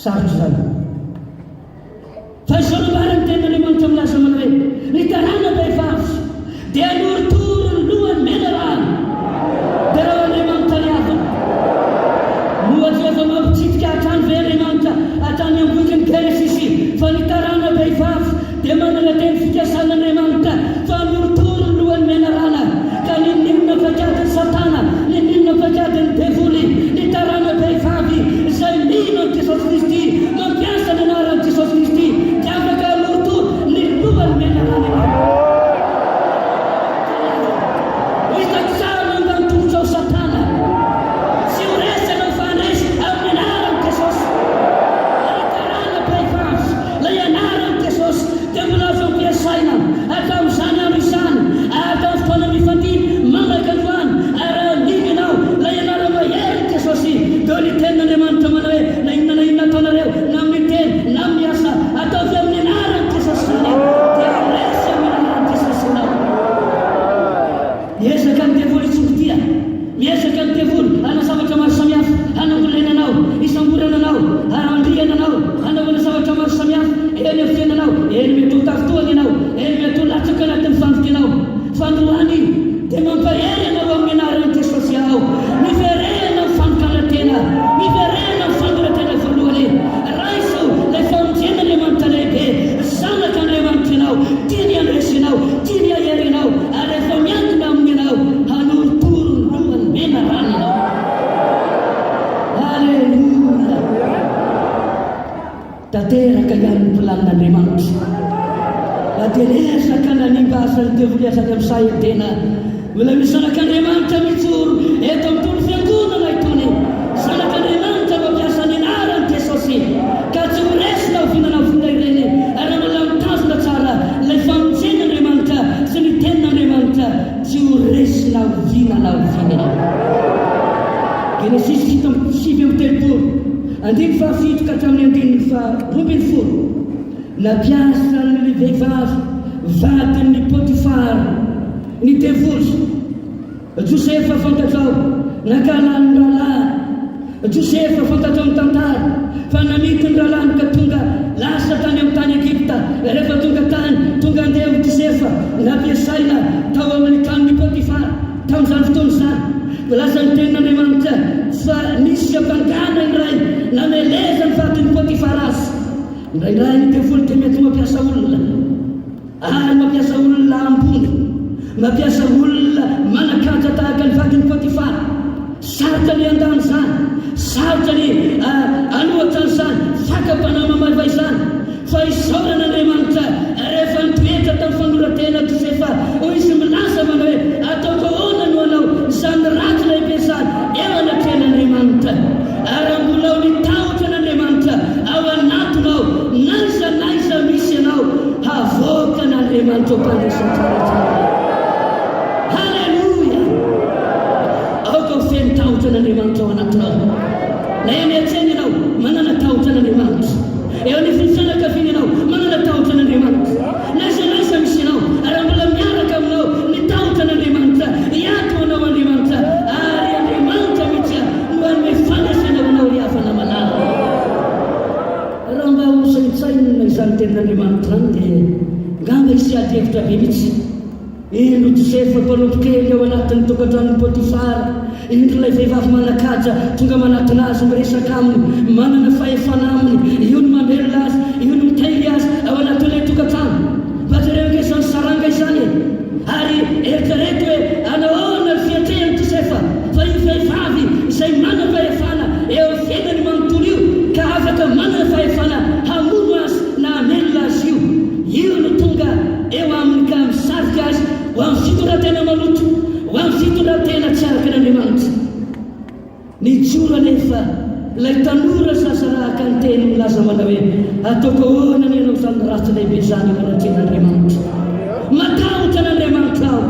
sarotra izany. Fa izao no mariny tenin'Andriamanitra milaza manao hoe ny tarana behivavy dia anorotoro ny lohany menarana. Dia raha Andriamanitra ny havana mohatra efa mampitsidika hatrany ve Andriamanitra hatrany ambokiny Genesisy fa ny tarana behivavy dia manana teny fikasàn'Andriamanitra fa anorotoro ny lohany menarana. Ka ninona paikadiny Satana, ninona paikadiny devoly ny tarana behivavy izay mino ny Jesosy Kristy, mampiasa ny anaran'i Jesosy Kristy dia afaka anorotoro ny lohany menarana. Hitako tsara mba nitongotra ao Satana, tsy ho resana fa andresy amin'ny anaran'i Jesosy. Ny tarana behivavy ilay anaran'i Jesosy dia mbola azo ampiasaina hatramin'izany andro izany, hatramin'ny fotoana mifandimby manaraka ny hoany, ary amin'inao ilay anara mahery Jesosy. Dia ny tenin'Andriamanitra manao hoe na inona ataonareo na amin'ny teny na amin'ny asa ataovy amin'ny anaran'i Jesosy izany, dia resy amin'ny anaran'i Jesosy ianao. Miezaka ny devoly tsongotia, miezaka ny devoly hanao zavatra maro samihafa, hanambolenanao, isamborananao, handriananao, hanaovana zavatra maro samihafa eny amin'ny fiainanao. Eny mety ho tafotoana ianao, eny mety ho latsaka anatin'ny fandoka ianao, fa androany dia mampahery ianao amin'ny anaran'i Jesosy aho. Miverena ny fandokanan-tena, miverena ny fandoran-tena voalohany. Raiso ilay famonjen'Andriamanitra lehibe, zanak'Andriamanitra ianao, tiany andresy ianao, tiany ahery ianao, ary rehefa miankina aminy ianao hanorotoro ny lohany menarana ianao. Haleluia! Tanteraka ihany ny planin'Andriamanitra. Na dia lesaka nanimba asany devoly asany amin'ny sahetena, mbola misy zanak'Andriamanitra mijoro eto amin'ny tontolo fiangonana itony. Zanak'Andriamanitra mampiasa ny anaran'i Jesosy, ka tsy ho resina ho fihinana vola ireny. napiasa ny vehivavy vadin'ny Potifara ny devoly. Josefa fantatrao nankalany rahalahy. Josefa fantatrao ny tantara fa nanity ny rahalahy ka tonga lasa tany amin'ny tany Egypta. Rehefa tonga tany tonga andeha Josefa nampiasaina tao amin'ny tranon'ny Potifara tamin'izany fotoana izany. Lasa ny tenin'Andriamanitra fa nisy ampangana iray nameleza ny vadin'ny Potifara azy. Indraindray ny devoly dia mety mampiasa olona ary mampiasa olona ambony, mampiasa olona manakaja tahaka ny vadin'ny Potifara. Sarotra ny andany izany, sarotra ny anohatra izany, fakam-panamamaiva izany. Fa isaorana Andriamanitra rehefa nitoetra tamin'ny fanoratena Josefa, hoy izy milaza manao hoe ataoko ahoana no anao izany ratsy lehibe izany eo anatrehan'Andriamanitra. Ary mbola ho nitahotra n'Andriamanitra ao anatinao, naiza misy ianao havoaka n'Andriamanitra ho mpandraisan-tsara. Halleluja! Aoka ho feno tahotra n'Andriamanitra ao anatinao. Na eo miantsena ianao manana tahotra n'Andriamanitra. Eo ny fisanakaviana ianao manana tahotra n'Andriamanitra. Naiza misy ianao ary mbola miaraka aminao ny tahotra n'Andriamanitra, iato anao Andriamanitra, ary Andriamanitra mihitsy no anome fandraisanao anao hiavana malala. Raha mba ho saintsaina izany tenin'Andriamanitra any dia ngamba izy ady hevitra be mihitsy. Indro Josefa mpanompokely ao anatin'ny tokantranon'ny Potifara, indro ilay vehivavy manakaja tonga manatona azy miresaka aminy, manana fahefana aminy, io no mamelona azy, io no mitairy azy ao anatin'ilay tokantrano. Fa jereo ngesany saranga izany ary eritrereto hoe anahoana ny fiatrehany Josefa fa io vehivavy izay manana fahefana eo fiainany manontolo io ka afaka manana fahefana hamono azy na hamelona azy io no tonga eo aminy ka misarika azy ho amin'ny fitondratena maloto, ho amin'ny fitondratena tsy araka n'Andriamanitra. Nijoro anefa ilay tanora sasarahaka ny teny milaza manao hoe ataoko ahoana ny ianao izany ratsy lehibe izany eo anatrehan'Andriamanitra. Matahotra n'Andriamanitra aho,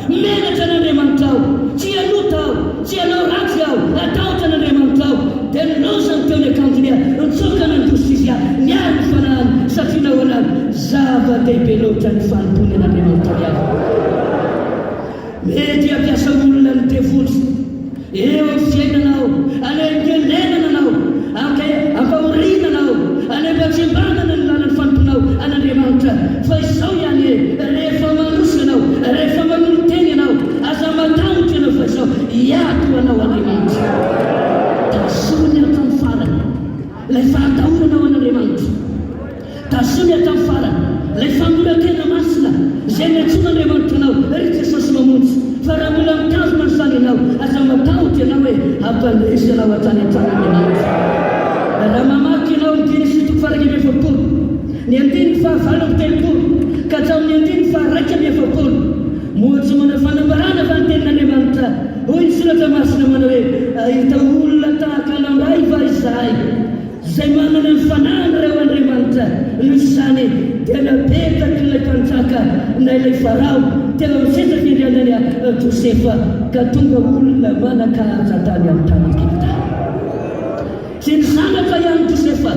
menatra n'Andriamanitra aho, tsy hanota aho, tsy hanao ratsy aho, atahotra n'Andriamanitra aho. Dia nilozany teo ny akanjony nitsoka nandosy izy niary ny fanahany satria nahoana zava-dehibe loatra ny fanompony n'Andriamanitra aho. Mety ampiasa olona ny devoly eo ny fiainanao, anengelenananao, ampahorinanao, anembatsimbanana ny lalany fanomponao an'Andriamanitra. Fa izao ihany rehefa manosy ianao, rehefa manolo teny ianao, aza matahotra ianao fa izao iato anao Andriamanitra. Tasony ato amin'ny farany ilay fahatahoranao an'Andriamanitra. Tasony ato amin'ny farany ilay fanoratena masina izay niantsoan'Andriamanitra anao ry Jesosy mamonjy. Fa raha mbola mitazona izany ianao, aza matahotra ianao hoe hampandresy ianao hatrany an-tranon'Andriamanitra. Raha mamaky ianao ny dimy sy toko faha 120, ny andiny faha 7 ka hatramin'ny andiny faha 120, moatsy manao fanambarana fa ny tenin'Andriamanitra. Hoy ny soratra masina manao hoe ahita olona tahaka anamray va izahay izay manana ny fanahiny reo Andriamanitra. Noho izany dia napetaky ilay mpanjaka na ilay Farao tena miseta fiandrianany Josefa ka tonga olona manakaja tany amin'ny tany Egypta. Tsy nizanaka ihany Josefa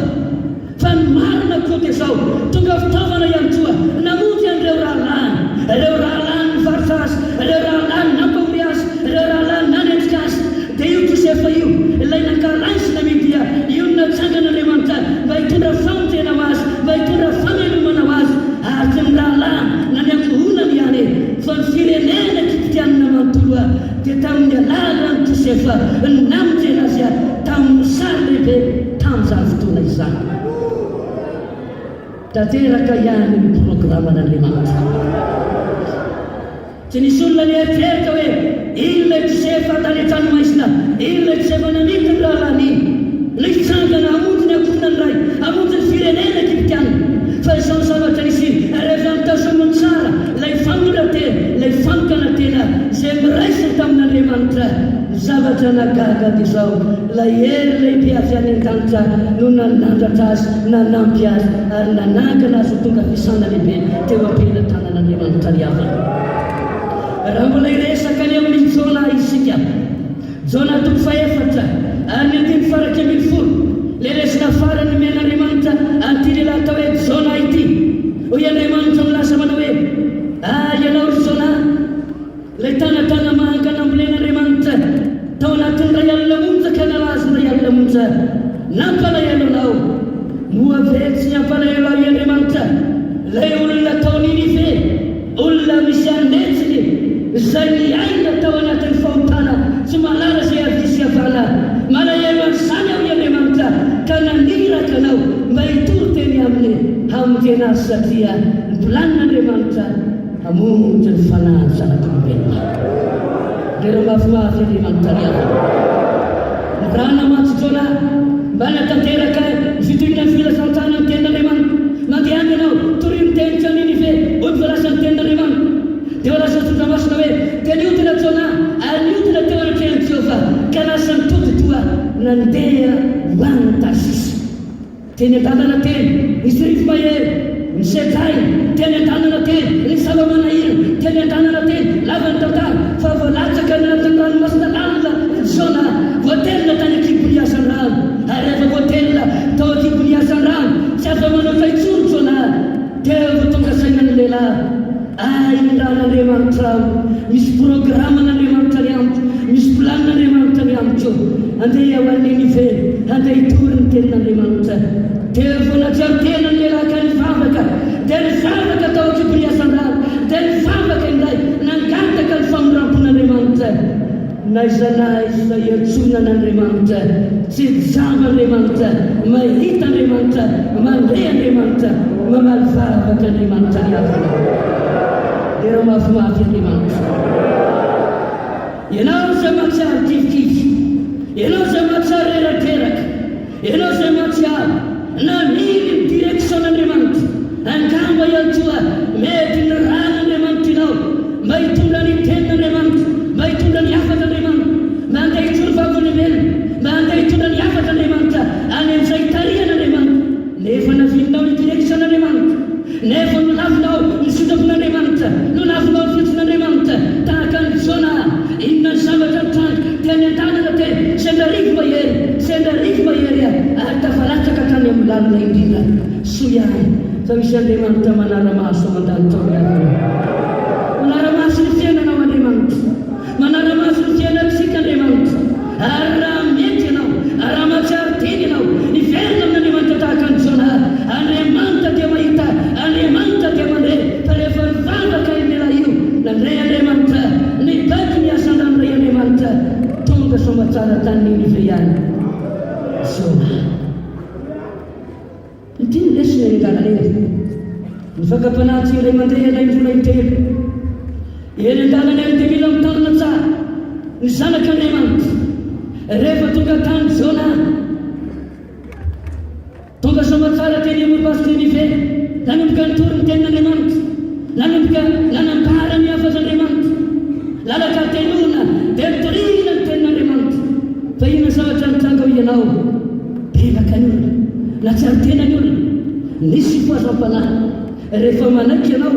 fa ny marina koa dia izao tonga fitaovana ihany koa namonjy an'ireo rahalany nivarotra azy, ireo rahalany nampahory azy, ireo rahalany nanendrika azy. Dia io Josefa io ilay nankaraisy Namibia, io no natsangan'Andriamanitra mba hitondra famonjena ho azy, mba hitondra famelomana ho azy. Ary tsy ny rahalany na ny ankohonany ihany fa ny firenena Egyptianina manontolo dia tamin'ny alalan'i Josefa namonjena azy tamin'ny sary lehibe tamin'izany fotoana izany. Tanteraka ihany ny programan'Andriamanitra. Tsy nisy olona nieritreretra hoe ino ilay Josefa tany an-tranomaisina, ino ilay Josefa nanity ny rahalany nitsangana hamonjy ny ankohonany ray, hamonjy ny firenena Egyptianina. Fa izao zavatra nisy rehefa mitazomony tsara ilay fanoratena, ilay fanokana tena izay miraisiny tamin'Andriamanitra. Ny zavatra nagaga dia izao ilay hery lehibe avy any an-danitra no nanandratra azy, nanampy azy ary nanangana azy tonga fisana lehibe teo am-pelantanan'Andriamanitra ry havana. Raha mbola iresaka ny amin'ny Jona isika, Jona 4 ary ny 10 faraka 10, le resina farany men'Andriamanitra anty lehilahy atao hoe Jona ity. hamonjena azy satria nyplanin'Andriamanitra hamonjy ny fanahy zanak'olombelona. Dia mafimafy Andriamanitra riavana. Ny raha namatsy Jona mba natanteraka fitohina ny filazantana ny tenin'Andriamanitra. Mandeha any ianao tory ny tenitra Ninive, ody voalasa ny tenin'Andriamanitra. Dia voalasa ny tondramasina hoe teniodina Jona, aniodina teo anatrehan'i Jehovah ka lasa nitody-toa nandeha hoany Tarsisy. Teny an-dalana teny nisy rivo mahery, ny Sedray, teny an-dalana teny ny zava-manahirana, teny an-dalana teny lava ny tantara, fa voalatsaka ny anatin'ny ranomasina lalina Jona, voatelina tany an-kiboliasan'ny rano. Ary rehefa voatelina tao an-kiboliasan'ny rano, tsy afa manao faitsony Jona, dia vao tonga sainan'ny lehilahy. Indran'Andriamanitra misy programan'Andriamanitra ny amiko, misy planin'Andriamanitra ny amiko. Andeha ho an'ny Ninive, andeha hitory ny tenin'Andriamanitra. Dia vao natsiaro tena ny lehilahy ka nivavaka, dia nivavaka tao an-kiboliasan'ny rano, dia nivavaka indray nangataka ny famorampon'Andriamanitra. Naiza naiza iantsona n'Andriamanitra, tsy java-Andriamanitra, mahita Andriamanitra, mandeha Andriamanitra, mamalivavaka Andriamanitra riavana. Dia mafimafy Andriamanitra. Ianao izay mahatsiaro kivikivy, ianao izay mahatsiaro reratreraka, ianao izay mahatsiaro namiry ny direksion'Andriamanitra, angamba iantoa mety ny ran'Andriamanitra inao mba hitondra ny tenin'Andriamanitra, mba hitondra ny afatr'Andriamanitra, mba andeha hitondra vavolombelona, mba andeha hitondra ny afatr'Andriamanitra any amin'izay tarihan'Andriamanitra. Nefa navilinao ny direksion'Andriamanitra, nefa nolavinao ny sodafon'Andriamanitra, nolavinao ny fiotson'Andriamanitra. Tahaka ny Jona, inona ny zavatra mitrandraka teny an-tanana teny, sendra rivo mahery ary tafalatsaka tany amin'ny lalina indrindra. Soa ihany fa misy Andriamanitra manara-maso ao an-danitra ao. Manara-maso ny fiainanao Andriamanitra, manara-maso ny fiainantsika Andriamanitra. Ary raha mety ianao, raha mahatsiaro teny ianao, hiverina amin'Andriamanitra tahaka ny Jona. Andriamanitra dia mahita, Andriamanitra dia mandray. Fa rehefa mivavaka ian'ilay io, nandray Andriamanitra, nibaiky ny asan-danoray Andriamanitra, tonga somba tsara tany Ninive ihany. Jona. Ity ny lesona eny an-dalana eny. Ny fakapanatsy ilay mandeha ilay indroana intelo. Eny an-dalana eny dia mila mitandrina tsara ny zanak'Andriamanitra. Rehefa tonga tany Jona, tonga somba tsara teny amorobasy Ninive, nanomboka nitory ny tenin'Andriamanitra, nanomboka nanambara ny afatr'Andriamanitra, lalaka tenona dia mitorina ny tenin'Andriamanitra. Fa inona zavatra nitranga ho ianao? Bevaka ny olona, natsiaro tena ny olona, nisy fipoazam-panahy. Rehefa manaiky ianao,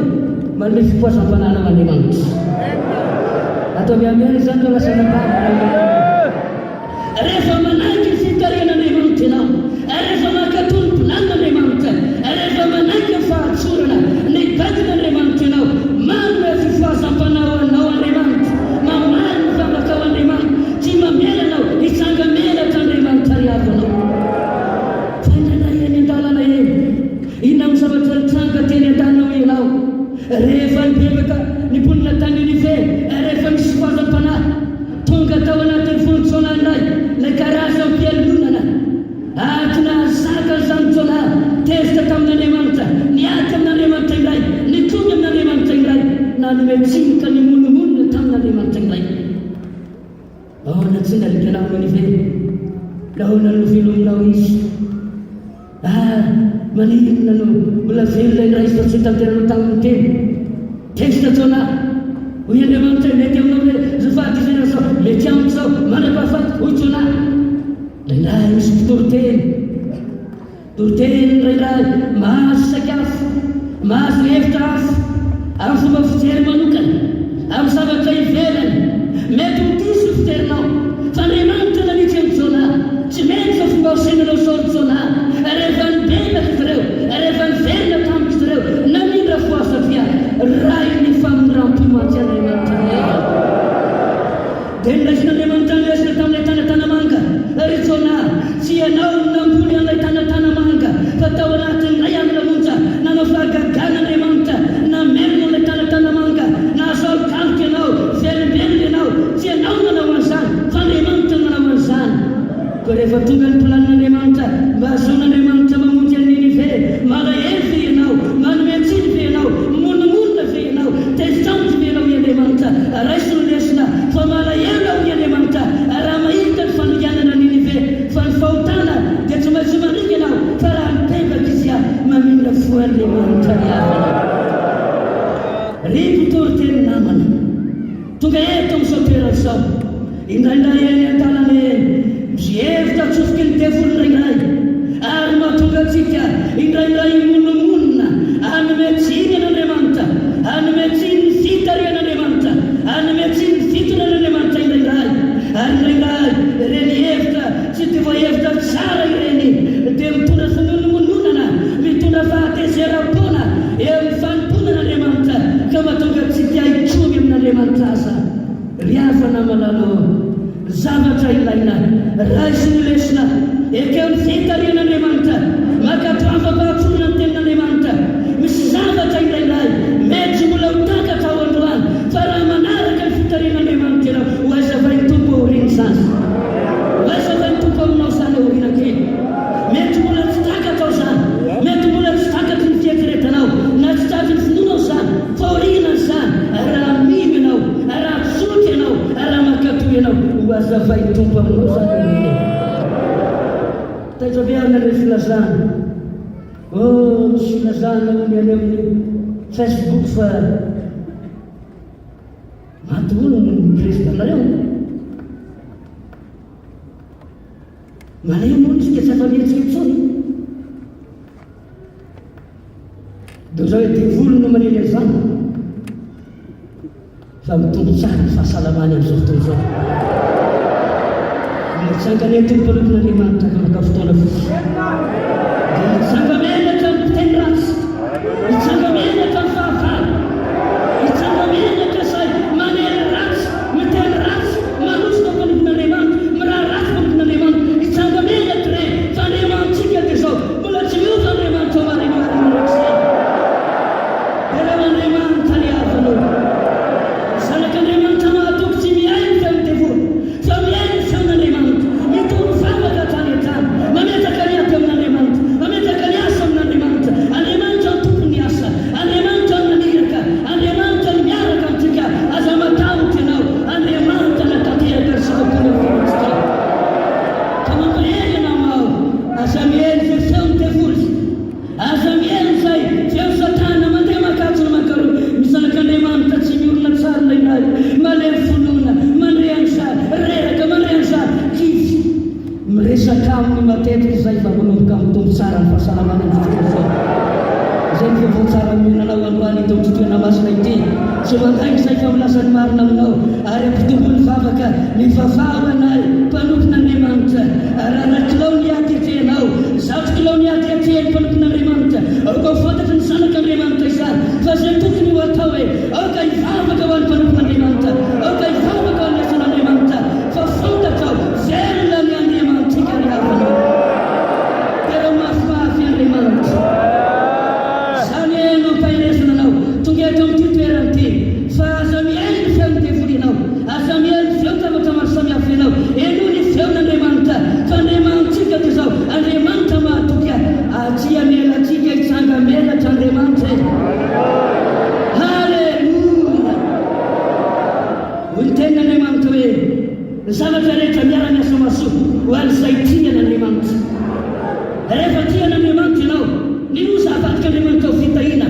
manome fipoazam-panahy amin'Andriamanitra. Atao miamiany izany no lasa nambara. Rehefa manaiky ny fitarian'Andriamanitra ianao, rehefa mankatony planin'Andriamanitra, rehefa manaiky ny fahatsorana ny baikin'Andriamanitra ianao, manome fipoazam-panahy ho anao Andriamanitra, mamaly ny vavaka ao Andriamanitra, tsy mamelanao hitsanga melatra Andriamanitra riavanao. Fa indraindray eny an-dalana eny, inona amin'ny zavatra nitranga teny an-dalana ho ianao? Rehefa nibebaka niponina tany Ninive, rehefa misy fipoazam-panahy, tonga tao anatin'ny fony Jona indray, ilay karazam-pialonana. Atina zaka izany Jona, tezitra tamin'Andriamanitra, niaty amin'Andriamanitra indray, nitonga amin'Andriamanitra indray, nanome tsimoka ny monomonina tamin'Andriamanitra indray. Ahoana tsy nalikanao Ninive, nahoana no velominao izy. Maninona no mbola velona indray izy fa tsy tanteranao tamin'ny teny. Tezitra Jona, hoy Andriamanitra mety aminao hoe zafady izay zao, mety amiko zao, manam-pahafaty, hoy Jona. Indray misy toriteny indray mahazo sakafo, mahazo hevitra hafa amin'ny fomba fijery manokana, amin'ny zavatra ivelany. Mety ho diso ny fiterinao, fa Andriamanitra nanitsy amin'ny Jona, tsy mety fa fomba hosenanao saoly Jona. Rehefa nibebaka izy ireo, rehefa niverina tamiko izy ireo, namindra foa satria ray ny famoram-pomatsy Andriamanitra niaina. Dia niraisin'Andriamanitra ny lesina tamin'ilay tany Tanamanga. Ry Jona, tsy ianao no namboly an'ilay tany Tanamanga, fa tao anatin'ilay andro monja nanao fahagagan'Andriamanitra, namelona an'ilay tany Tanamanga, nahazo alokaloka ianao, velom-belona ianao, tsy ianao Andriamanitra miavana. Rivotory teny namana tonga eto amin'izao toerana izao, indraindray eny an-tanany hevitra atsofoky ny devoly indraindray, ary mahatonga antsika indraindray monomonina hanome tsiny an'Andriamanitra, hanome tsiny ny fitarian'Andriamanitra, hanome tsiny ny fitonan'Andriamanitra indraindray. Ary indraindray ireny hevitra tsy dia voahevitra tsara ireny dia mitondra fimonomononana, mitondra fahatezeram-pona eo amin'ny fanomponan'Andriamanitra, ka mahatonga antsika hitsomy amin'Andriamanitra aza. Ry havana malalo, zavatra ilaina raisy ny lesina eka amin'ny fitarian'Andriamanitra, makatrafam-pahatsonana ny tenin'Andriamanitra. Misy zavatra indraindray mety mbola ho takatra ao androany, fa raha manaraka ny fitarian'Andriamanitra ianao, ho aiza vai ny tompo aoriana izany, ho aiza vai ny tompo aminao izany aoriana kely. Mety mbola tsy takatra ao izany, mety mbola tsy takatra ny fieritreretanao, na tsy tratry ny finoanao izany, fa aoriana izany raha mimy ianao, raha tsotra ianao, raha makatoy ianao, ho aiza vai ny tompo aminao izany aoriana. Taizabeana ilay filazana, misy filazana ny any amin'ny Facebook fa matono ny présidentareo. Malay moa tsika tsy afa-mihetsika intsony. Dia zao hoe devoly no manely an'izany, fa mitombo tsara ny fahasalamany amin'izao fotoana izao. Mitsangana eto ny mpanopon'Andriamanitra ka fotoana fotsy, dia mitsanga menaka ny mpiteny ratsy, mitsanga menaka ny fahavalo, mitsanga menaka say manely ratsy, miteny ratsy, manosika mpanopon'Andriamanitra, miraha ratsy mpanopon'Andriamanitra. Mitsanga menaka re fa Andriamantsika dia zao mbola tsy miova Andriamanitra marin'izay. Dia reo Andriamanitra ny havana, zanak'Andriamanitra mahatoky tsy miainy feo ny devoly, fa miainy feon'Andriamanitra, mitony vavaka tany an-tany, mametaka ny aty amin'Andriamanitra, mametaka ny asa amin'Andriamanitra. Andriamanitra ny tompony asa, Andriamanitra ny maniraka, Andriamanitra ny miaraka amintsika. Aza matahotra ianao, Andriamanitra ny tanteraka ny sivapona vonitsika. Ka mampahely ianao ao, aza miely zay feon'ny devoly, aza miely zay feo satana mandeha makatsy ny makaroa. Mizanak'Andriamanitra tsy miorina tsara indraindray, malemy fonona, mandre an'izany, reraka mandre an'izany, kivy miresaka aminy matetika izay fa manomboka mitombo tsara ny fahasalamana ny fotoana izao. Izay ny vaovao tsara mihinanao androany ito amin'ny fotoana masina ity, tsy mandainga izay fa milasa ny marina aminao, ary ampitombo ny vavaka ny vavahanay mpanompon'Andriamanitra. Raha na kilao ny aty atrehanao, zato kilao ny aty atrehan'ny mpanompon'Andriamanitra, aoka ho fantatry ny zanak'Andriamanitra izany, fa zay tokony ho atao hoe aoka hivavaka ho an'ny mpanompon'Andriamanitra, aoka hivavaka ho an'ny asan'Andriamanitra, fa fantatra ao velona ny Andriamantsika ry havana. Tena mafimafy Andriamanitra, izany eno mpahiresana anao tonga eto amin'ity toerana ity, fa aza miainy feon'ny devoly ianao, aza miainy feo zavatra maro samihafa ianao, eno ny feon'Andriamanitra. Fa Andriamantsika dia zao Andriamanitra mahatoky atsia melatsika hitsanga melatra Andriamanitra. Halleluja! Hoy ny tenin'Andriamanitra hoe ny zavatra rehetra miara-miasa mahasoa ho an'izay tian'Andriamanitra. Rehefa tian'Andriamanitra ianao, ny oza avadik'Andriamanitra ho fitahina,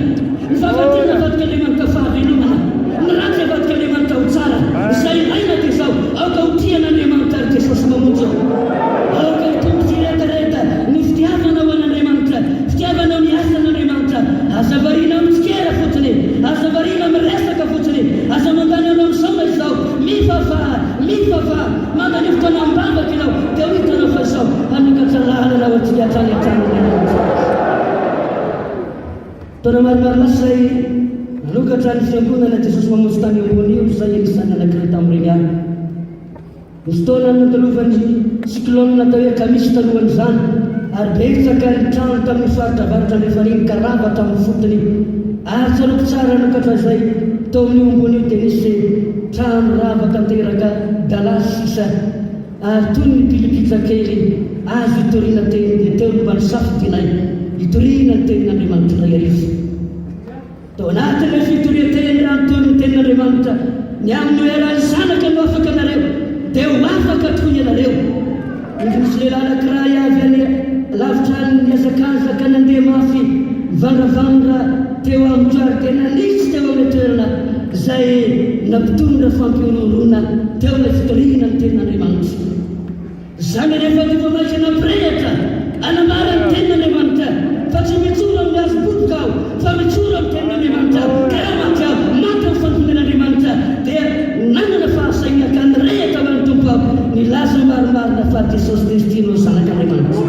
ny fahafatihana avadik'Andriamanitra ho fahavelomana, ny ratsy avadik'Andriamanitra ho tsara. Izay ilaina dia zao aoka ho tian'Andriamanitra ary Jesosy mamonjy ao, aoka hitombo tsy rehetareheta ny fitiavanao an'Andriamanitra, fitiavanao ny asan'Andriamanitra. Aza variana mitsikera fotsiny, aza variana miresaka fotsiny, aza mandany anao misaona izao, mifavaha mandany fotoana ambavaka ianao, dia ho hitanao fa izao hanokatra lalanao atsika hatrany an-tranon'Andriamanitra. Taona maromaro lasa izay nanokatra ny fiangonana Jesosy mamonjy tany ambony io, izay enisany anankiray tamin'ireny any. Ny fotoana nandalovany cyclone natao hoe kamisy talohan'izany, ary betsaka ny trano tamin'ny faritra avaratra rehefa reny karava tamin'ny fotony. Ary tsaloko tsara nokatra izay tao amin'ny ombony io dia nisy trano rava tanteraka dalasy sisa, ary toy ny pilipitra kely azo hitoriana teny, dia teo no mba nisafitinay hitoriana ny tenin'Andriamanitra iray arivo. Tao anatin'ilay fitorian-teny raha nitony ny tenin'Andriamanitra, ny amin'ny oeran'ny zanaka no afaka anareo, dia ho afaka toy ianareo. Misy lehilahy anankiray avy any lavitra ny hazakazaka nandeha mafy vandravandra teo amin'ny trary tena nisy teo amin'ny toerana izay nampitondra fampionorona teo amin'ny fitoriana ny tenin'Andriamanitra. Izany rehefa tonga maika nampirehatra anamara ny tenin'Andriamanitra fa tsy mitsoro amin'ny azo bodoka aho fa mitsoro amin'ny tenin'Andriamanitra karamaka aho maka ny fantongan'Andriamanitra dia nanana fahasaina ka nirehatra ho an'ny tompo aho nilaza marimarina fa Jesosy Kristy no zanak'Andriamanitra.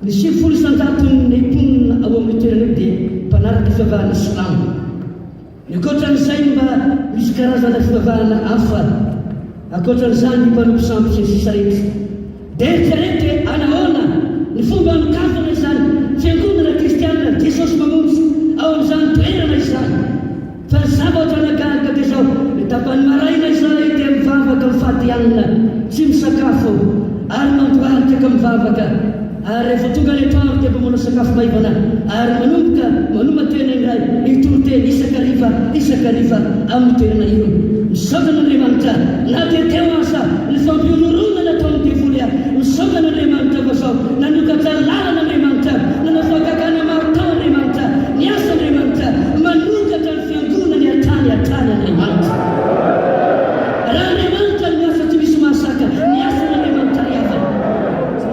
Ny 70 isan-taton'ny mponina ao amin'ny toerana dia mpanaraka fivavahana Islamo. Ny ankoatran'izay mba misy karazana fivavahana hafa ankoatran'izany ny mpanompo sambo sy ny sisa rehetra. Dia eritrereto hoe anahoana ny fomba mikafana izany fiangonana kristianina Jesosy mamonjy ao amin'izany toerana izany. Fa ny zavatra nagaga dia zao tapany maraina izay dia mivavaka mifady hanina tsy misakafo ary mandohalika ka mivavaka ary rehefa tonga ny atoandro dia mamono sakafo maivana ary manoma tena indray itoroteny isakariva amin'ny toerana io. Misaokan'Andriamanitra na dia teo asa ny fampionorona nataony devoly misaokan'Andriamanitra vazao nanokatra lalan'Andriamanitra nanafakakana maro tao Andriamanitra ny asa Andriamanitra manokatra ny fiangonany atany Andriamanitra. Raha Andriamanitra ny asa tsy misy mahasaka ny asa n'Andriamanitra riava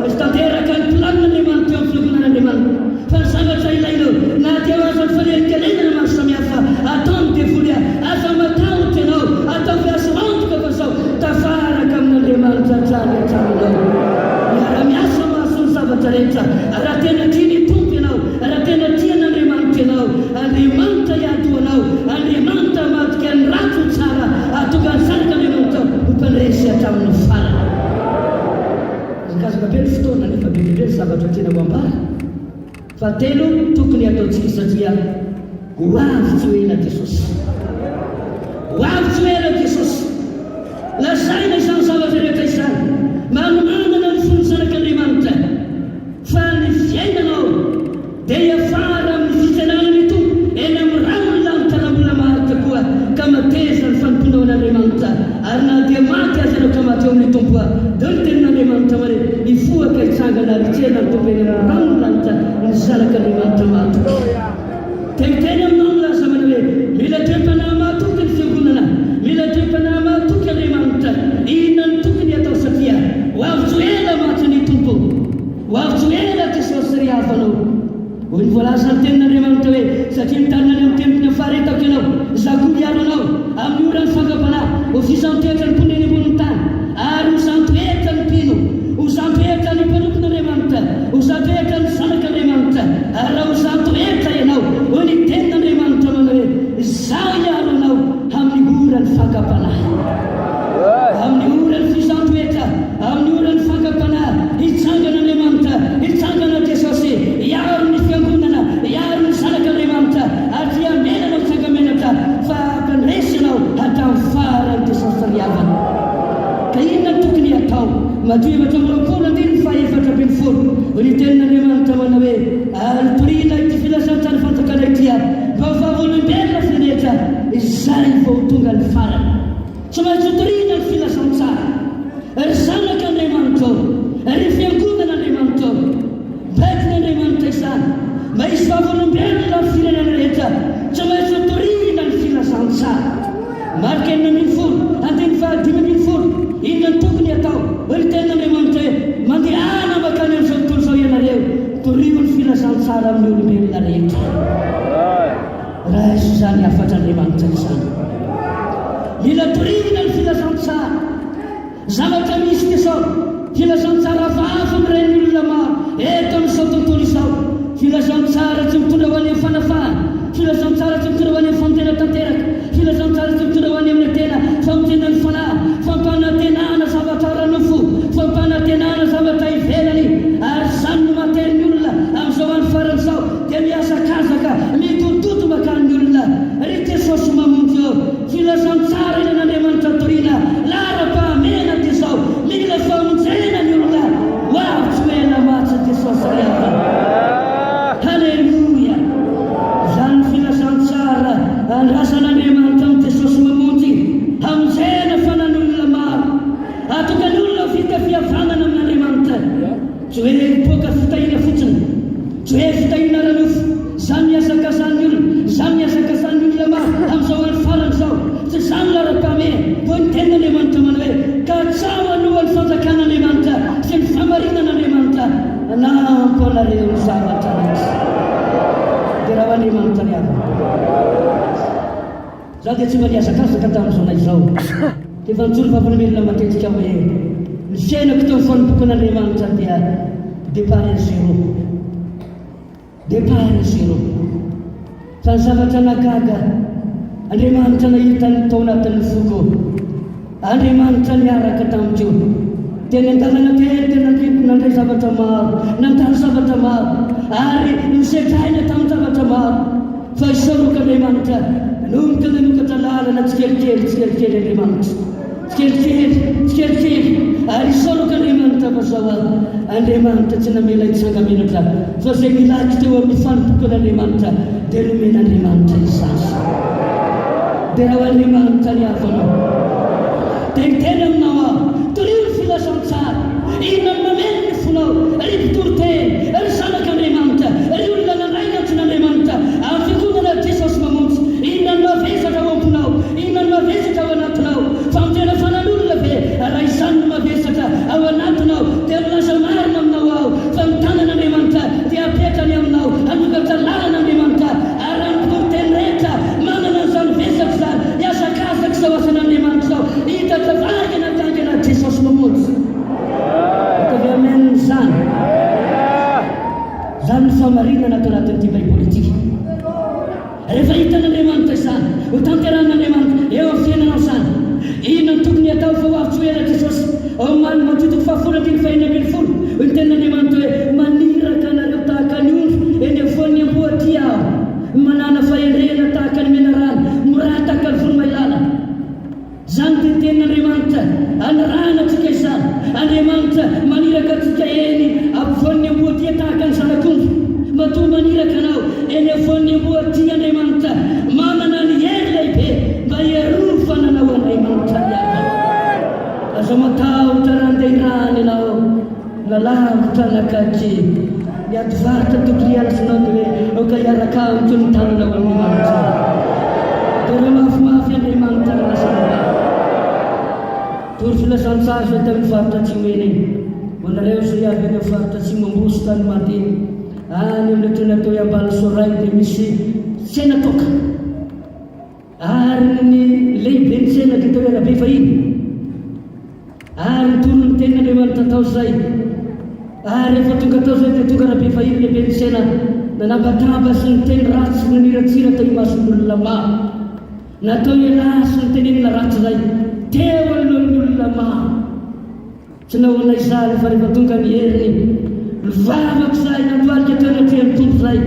misy tanteraka ny planin'Andriamanitra eo amin'ny fiangonan'Andriamanitra fa ny zavatra ilainao na teo asa ny fanelin-kelenana maro samihafa ataony devoly asa matahotra ianao atao fiasa antoka vazao tafaraka amin'Andriamanitra hatrany miara-miasa maso ny zavatra rehetra raha tena tiany tompo ianao raha tena tian'Andriamanitra ianao Andriamanitra hiady ho anao Andriamanitra matika ny rato tsara atonga ny zanak'Andriamanitra hompandresy hatramin'ny farany. Azakazaka be ny fotoana nefa bebebe ny zavatra tena ho ambara fa telo tokony ataontsika satria hoavy hoe na Jesosy hoavy hoe na Jesosy lazaina izany zavatra rehetra izany manomanana ny fony zanak'Andriamanitra fa ny fiainanao dia hiafara amin'ny fitsananany tompo eny amin'ny rano lanitra na mbola marika koa ka mateza ny fanomponaon'Andriamanitra ary na dia maty azy ianao ka maty eo amin'ny tompoa dia ny tenin'Andriamanitra mare mifoaka hitsangana ritsena ny tompo eny amin'ny rano lanitra ny zanak'Andriamanitra matoky. Tegnteny aminao milaza mana hoe mila toem-panahy mahatoky ny fiangonana mila toem-panahy mahatoky Andriamanitra inona ny tokony atao satria hoavy ela maty ny tompo hoavy ela Jesosy ry havanao. Hoy ny voalaza ny tenin'Andriamanitra hoe satria mitanina any amin'ny tempony faharetako ianao zakoly iaro anao amin'ny ora ny fangapanahy ho fisantoetra ny poneny amboniny tany ary ho santoetra ny mpino ho santoetra ny mpanompon'Andriamanitra ho santoetra ny zanak'Andriamanitra ary raha ho santoetra ianao hoy ny tenin'Andriamanitra manao hoe zaho iaro anao amin'ny ora ny fangapanahy amin'ny ora ny fisantoetra amin'ny ora ny fangapanahy hitsangan'Andriamanitra hitsangana Jesosy iaro ny fiangonana iaro ny zanak'Andriamanitra ary amenana mitsangamenatra fa ampandresy ianao hatramin'ny farany Jesosy riavana. Ka inona tokony atao Matteo 24:24 hoy ny tenin'Andriamanitra manao hoe ary toriana ity filazantsara fanjakana ity vaovavolombelona firehetra izay vao tonga ny farany tsy maintsy toriana ny filazantsara ry zanak'Andriamanitra ry fiangonan'Andriamanitra baikin'Andriamanitra izany mba hisy vavolombelona ny firenena rehetra tsy maintsy toriana ny filazantsara. Marika 9:5 inona ny tokony atao hoy ny tenin'Andriamanitra hoe mandehana makany amin'izao tontolo izao ianareo torio ny filazantsara amin'ny olombelona rehetra. Raha izy izany afatra Andriamanitra izany mila toriana ny filazantsara zavatra misy dia zao filazantsara hafahafa amin'ireny olona maro eto amin'izao tontolo izao filazantsara tsy mitondra ho any amin'ny fanafahana filazantsara tsy mitondra ho any amin'ny famotena tanteraka filazantsara tsy mitondra ho any amin'ny tena famotena ny fanahy fampanantenana zavatra ranofo fampanantenana zavatra ivelany ary zany no matery ny olona amin'izao any faran'izao dia miasakazaka mitototo makany ny olona ry Jesosy mamonjy eo filazantsara ilàn'Andriamanitra toriana lara-pahamena dia zao mila famonjena ny olona hoavy tsy ela matsy Jesosy riavana. Halleluja. Zany filazantsara andrasan'Andriamanitra amin'ny Jesosy mamonjy hamonjena fanan'olona maro atonga ny olona vita fihavanana amin'Andriamanitra tsy hoe mipoaka fitahina fotsiny tsy hoe fitahina ranofo Andriamanitra ny avy. Zaho dia tsy mba niazakazaka tamin'izao izao. Dia efa nijoro fampinamelona matetika hoe ny fiainako teo fanompoako an'Andriamanitra dia départ à zéro. Départ à zéro. Fa ny zavatra nagaga Andriamanitra nahita ny tao anatin'ny foko. Andriamanitra niaraka tamiko. Teny an-dalana tena nandray zavatra maro, nandany zavatra maro, ary nisetraina tamin'ny zavatra maro. Fa isoroko Andriamanitra, nomokatra lalana tsikelikely Andriamanitra. Tsikelikely, ary isoroko Andriamanitra fa zao Andriamanitra tsy namela itsangamenatra. Fa zay milahatra teo amin'ny fanompoko an'Andriamanitra, dia nomena Andriamanitra izany. Dia raha Andriamanitra ny avana. Dia tena aminao aho, torio ny filasan-tsara, inona no mameno ny fonao, ry mpitoroteny, ry zanak'Andriamanitra, ry olona nanaina tsy n'Andriamanitra, amin'ny fikonana Jesosy mamonjy, inona no mavesatra ao amponao, inona no mavesatra ao anatinao, fa mitena fanan'olona ve, raha izany no mavesatra ao anatinao, dia milaza marina aminao aho, fa ny tanan'Andriamanitra dia apetrany aminao, hanokatra lalàn'Andriamanitra, ary ny mpitoroteny rehetra manana an'izany vesatra zany, hiazakazaka zao asan'Andriamanitra zao, hitatra vagana tangana Jesosy mamonjy. Hitavy amen zany. Zany ny famarinana ato anatin'ity baiboly ity. Rehefa hitan'Andriamanitra izany, ho tanteran'Andriamanitra eo amin'ny fiainanao izany, inona no tokony atao fa ho avy tsoera Jesosy ao mamy manjotoko fahafolantiny fahinambinifolo, ny tenin'Andriamanitra hoe maniraka anareo tahaka ny ondry eny afoan'ny amboaty aho, manana fahendrena tahaka ny menarana, moraha tahaka ny voromailala. Zany dia tenin'Andriamanitra anarahana antsika izany. Andriamanitra maniraka antsika eny afoan'ny amboaty tahaka ny zanak'ondry. Matoa maniraka anao eny afoan'ny amboaty Andriamanitra, manana ny hery lehibe mba hierovana anao Andriamanitra miavaka. Aza matahotra raha andeha hirahany ianao, nalavitra nakaky niady varitra tokony hiarasinao dia hoe oka hiaraka amiko ny tananao Andriamanitra. Dia raha mafimafy Andriamanitra raha lasana. Tory filasan-tsara zay tamin'ny faritra atsimo eny eny. Manareo zay avy eny amin'ny faritra atsimo Ambosy tany Madiny. Any amin'ny trena tao ambany Soray dia misy tsena toka. Ary ny lehibe ny tsena dia tao Arabe fahiny. Ary nitono ny tenin'Andriamanitra tao zay. Ary efa tonga tao zay dia tonga Arabe fahiny lehibe ny tsena. Nanabataba sy ny teny ratsy ny niratsira tao imason'olona maro. Natao ilasy ny tenenina ratsy zay teo alohan'ny olona maro. Tsy nahoana izany fa rehefa tonga ny heriny, mivavaka zay namboalika teo anatrehany tompo zay,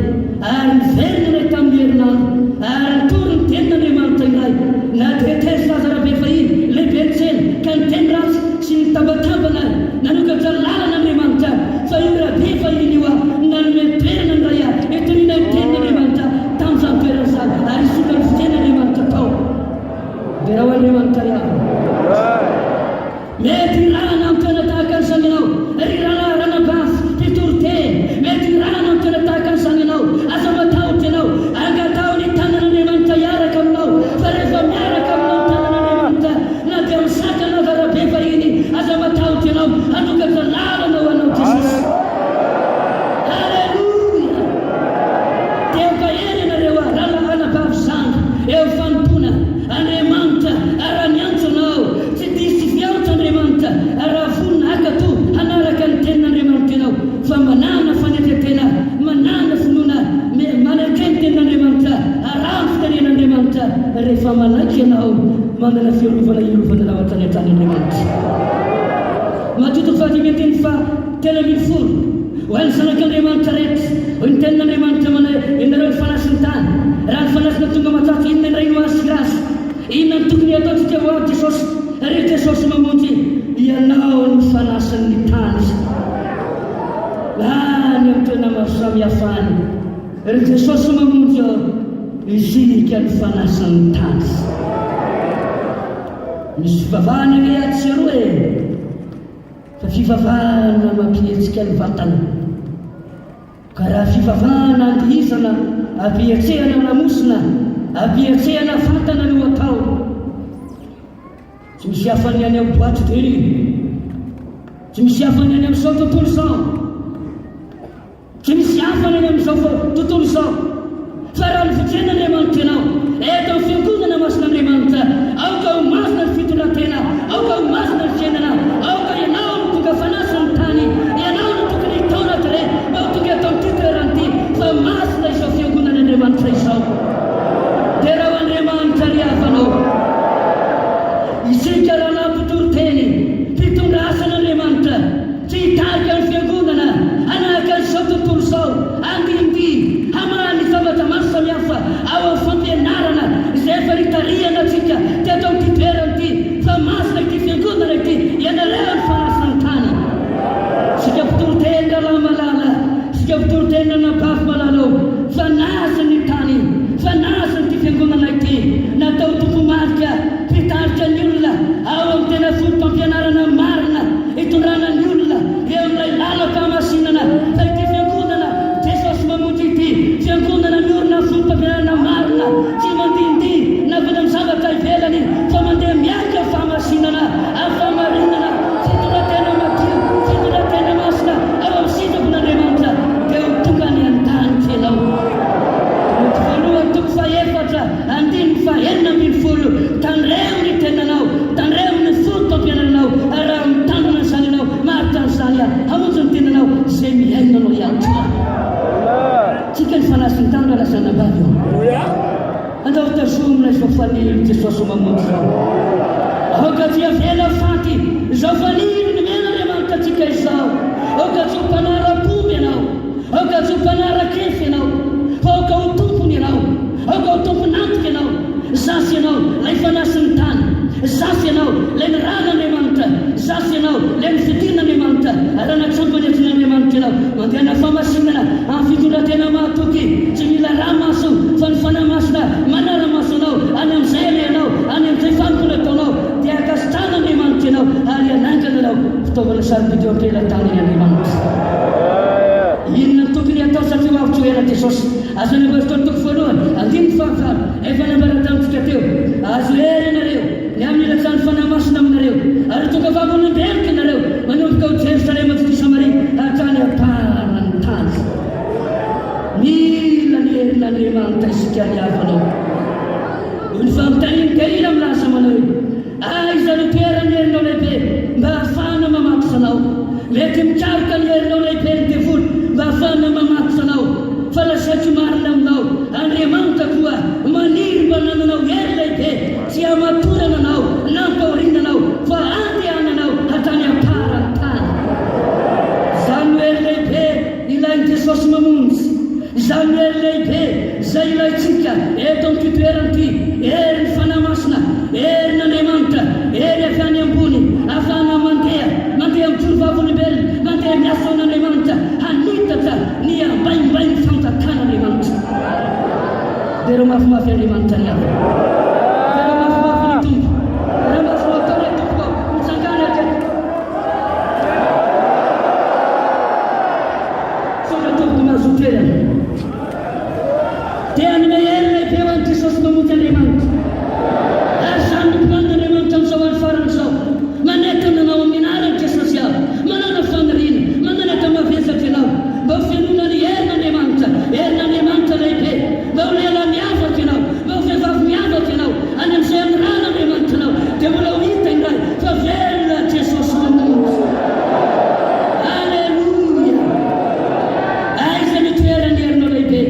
ary niverina ilay tamin'ny herinandro, ary nitory ny tenin'Andriamanitra iray. Nateteza azy Arabe fahiny lehibe ny tsena ka ny teny ratsy sy ny tabatambana nanokatra lalàn'Andriamanitra. Fa io Arabe fahiny io nanome toerana ny ray hitoriana ny tenin'Andriamanitra tamin'izany toerana izany, ary isona ny fiten'Andriamanitra tao. Dia raha Andriamanitra ihany mety hirahana amin'ny toerana tahaka an'izany ianao, ry ranabafy mpitoroteny, mety hirahana amin'ny toerana tahaka an'izany ianao, aza matahotra ianao, angatao ny tanan'Andriamanitra hiaraka aminao. Fa rehefa miaraka aminao ny tanan'Andriamanitra, na dia misaka anao Arabe fahiny, aza matahotra ianao, hanokatra lalana ho anao Jesosy. Halleluja. Dia efa eny ianareo ranabafy zany, eo fanompona Andriamanitra raha miantso anao, tsy disy fiantso Andriamanitra raha vonaka to hanaraka ny tenin'Andriamanitra ianao, fa manana fanetretena, manana finoana, manakeny tenin'Andriamanitra, arahany fitenen'Andriamanitra. Rehefa manaky ianao, manana fiarovana ilovana lavatra ny an-tran'Andriamanitra. Matotoko fahatimy teny fa telo ambin'ny folo ho an'ny zanak'Andriamanitra rehetra, ho ny tenin'Andriamanitra manahy ianareo ny fanasiny tany. Raha ny fanasina tonga matsatso, inona ny ray no azy grasy, inona ny tokony ataontsika ho avy Jesosy, ry Jesosy mamonjy, ianao ny fanasan'ny tany. Lany amin'ny toerana maro samihafany, ry Jesosy mamonjy ao, isika ny fanasan'ny tany. Misy fivavahana ny atsy aroa fa fivavahana mampietsika ny vatana, ka raha fivavahana andihizana ampietsehana lamosina, ampietsehana vatana no atao. Tsy misy hafany any amin'ny boîte de nuit, tsy misy hafany any amin'izao tontolo izao, tsy misy hafany any amin'izao tontolo izao, fa raha ny fitren'Andriamanitra ianao eto amin'ny fiangonana masin'Andriamanitra aoka ho masina ny fitondratena, aoka ho masina ny fiainana, aoka ianao no tonga fanasiny tany, ianao no tokony taonatra re mba ho tonga eto amin'ity toerana ity fa masina izao fiangonan'Andriamanitra izao. Dia raha ho Andriamanitra ry hafanao isika raha nampitory-teny mpitondra asan'Andriamanitra tsy hitarika ny fiangonana anaraka izao tontolo izao andindy hamaly zavatra maro samihafa ao amin'ny fampianarana izay efa ritariana antsika teto amin'ity toerana ity fa masina ity fiangonana ity ianareo ny fanasina ny tany. Sika mpitory-teny rahalahy malala, sika mpitory-teny nanabavy malalao fanasa ny tany, fanasa ity fiangonana ity natao tompo-marika hitarika ny olona ao amin'ny tena fotom-pampianarana marina hitondrana ny olona eo amin'ilay lalaka masinana fa ity fiangonana Jesosy mamonjy ity fiangonana miorina amin'ny fotom-pampianarana marina tsy mandindy na avy amin'ny zavatra ivelany fa mandeha miaka amin'ny fahamasinana amin'ny fahamarinana fitondratena madio, fitondratena masina ao amin'ny sitrapon'Andriamanitra dia ho tonga ny an-danitra ianao. Voalohany toko faefatra andiny fahenina ambin'ny folo tandremo ny tenanao, tandremo ny fotom-pampianaranao raha mitandrina izany ianao maritra n'izany hamonjy ny tenanao izay miaina anao ihany koa. Tsika ny fanasiny tany raha zanabavy andao tazomina izao faniliny Jesosy mamonjy izao aoka tsy avela faty izao faniliny men'Andriamanitra atsika izao aoka tsy ho mpanara-pomby ianao, aoka tsy ho mpanara-kefy ianao fa aoka ho tompony ianao, aoka ho tompon'antoka ianao, zasy ianao lay fanasiny tany, zasy ianao lay ny ran'Andriamanitra, zasy ianao lay ny fidin'Andriamanitra raha natsambany atsin'Andriamanitra ianao mandehana famasinana amin'ny fitondratena mahatoky tsy mila raha maso fa ny fanamasina manara-maso anao any amin'izay aleanao any amin'izay fampona ataonao dia akasitan'Andriamanitra ianao ary anangana ianao fitaovana sarobidy am-pelatany Andriamanitra. Inona ny tokony atao satria avy tsy ho ela Jesosy azo ny avazotao toko voalohany andiny fahavalo efa nambaratamintsika teo azo ery ianareo ny amin'ny ilatsany fanamasina aminareo ary tonga vavolombelika ianareo manomboka ho Jerosalema tsy ty Samaria hatrany aparany tany. Mila ny herin'Andriamanitra isika niavanao ny fampitanin'ny Galila milaza manao aiza no toerany herinao lehibe mba hahafahana mamaky sanao, mety mikaroka ny herinao lehibe ny devoly mba hahafahana mamaky sanao fa lasaky marina aminao Andriamanitra koa maniry mba nananao hery lehibe tsy hamatorana anao na mpahorinanao fa andehananao hatany aparany tany. Izany hery lehibe ilain'ny Jesosy mamonjy, izany hery lehibe izay ilaitsika eto amin'ity toerana ity, hery ny fanamasina, hery n'Andriamanitra, hery avy any ambony ahafahana mandeha amin'ny vavolombelona, mandeha miasa amin'Andriamanitra hanitatra ny ambaimbainy fanjakan'Andriamanitra. Dia ireo mafimafy Andriamanitra ny hafa, dia ireo mafimafy ny tompo, ireo mafimafy atao ny tompo mitsangana aketo songa tompoko mahazo toerana dia anome hery lehibe ho an'i Jesosy mamonjy Andriamanitra ary izany ny mpimanon'Andriamanitra amin'izao any farany izao manetana anao amin'ny anaran'i Jesosy aho manana faniriana, mananeta mavesatra ianao mba ho fianonany herin'Andriamanitra, herin'Andriamanitra lehibe mba ho lehilahy miavaka ianao, mba ho vehivavy miavaka ianao any amin'izay amin'ny ran'Andriamanitra ianao dia mbola ho hita indray fa velona Jesosy mamonjy. Alleluia. Aiza ny toerany herinao lehibe,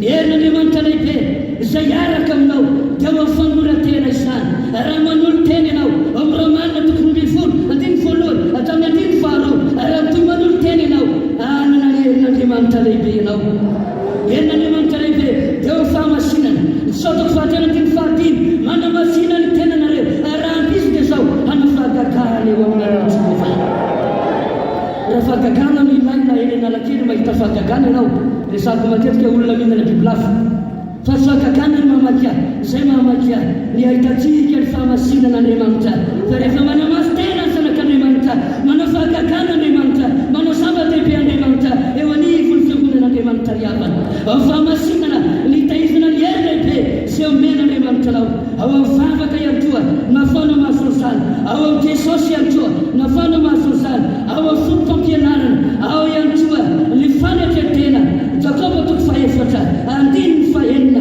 ny herin'Andriamanitra lehibe izay araka aminao dia ho am'fanoratena izany raha manolo teny ianao amin'ny Romanina toko 12 andiny voalohany hatramin'ny andiny faharoa raha toy manolo teny ianao anana ny herin'Andriamanitra lehibe ianao. Herin'Andriamanitra lehibe dia ho fahamasinana nisotoko fahatelo andiny fahadimy manamasina ny tenanareo raha andizy dia zao hanafahagagana eo aminareo Jehovah. Raha fahagagana no ilaina eny Analakely mahita fahagagana ianao dia sady matetika olona mihinana bibilafy fa tsy fahagagana ny mamaky ahy izay mamaky ahy ny ahitantsika ny fahamasinan'Andriamanitra fa rehefa manamasy tena ny zanak'Andriamanitra manao fahagagana Andriamanitra manao zava-dehibe Andriamanitra eo anivony fiangonan'Andriamanitra ry havana ao fahamasinana ny tahizana ny hery lehibe izay omen'Andriamanitra anao ao amin'ny vavaka ihany koa nafana mahasonsany ao amin'ny Jesosy ihany koa nafana mahasonsany ao amin'ny fotom-pampianarana ao ihany koa ny fanatretena Jakoba toko faefatra andiny fahenina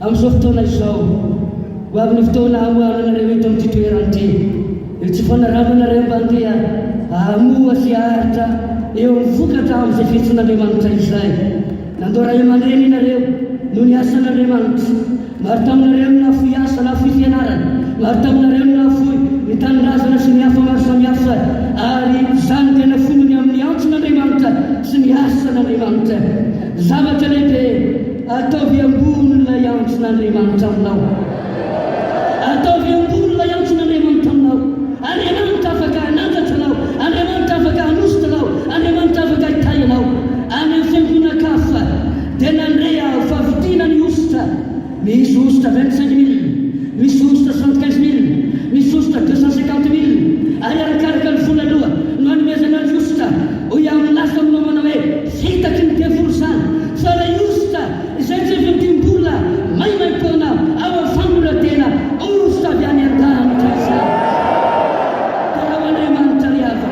amin'izao fotoana izao ho avy ny fotoana hamoananareo eto amin'ny toerany ity tsy fanarananareo mba andeha amoa sy aharitra eo mivokatra amin'izay fihetson'Andriamanitra izay. Nandao ray aman-dreny ianareo no ny asan'Andriamanitra. Maro taminareo nafoy asa, nafoy fianarana, maro taminareo nafoy ny tanindrazana sy ny hafa maro samihafa, ary izany tena fonony amin'ny antson'Andriamanitra sy ny asan'Andriamanitra. Zavatra lehibe ataovy ambony ilay antson'Andriamanitra aminao, ataovy ambony ilay antson'Andriamanitra aminao. Andriamanitra afaka hanantatra anao, Andriamanitra afaka hanositra anao, Andriamanitra afaka hitay anao. Any amin'ny fiangonana-kafa dia nandray aho fa vidiana ny ositra. Misy ositra 25 000, misy ositra 75 000, misy ositra 250 000. Ary arakaraka ny vola aloha no hanomezana ny ositra. Hoy amin'ny lasa aminao manao hoe fitaky ny devolo zany. Fa ilay ositra izay tsy vidim-bola maimaim-poana ao amin'ny fanoratena, ositra avy any an-danitra izany. Tena ho Andriamanitra ry hava.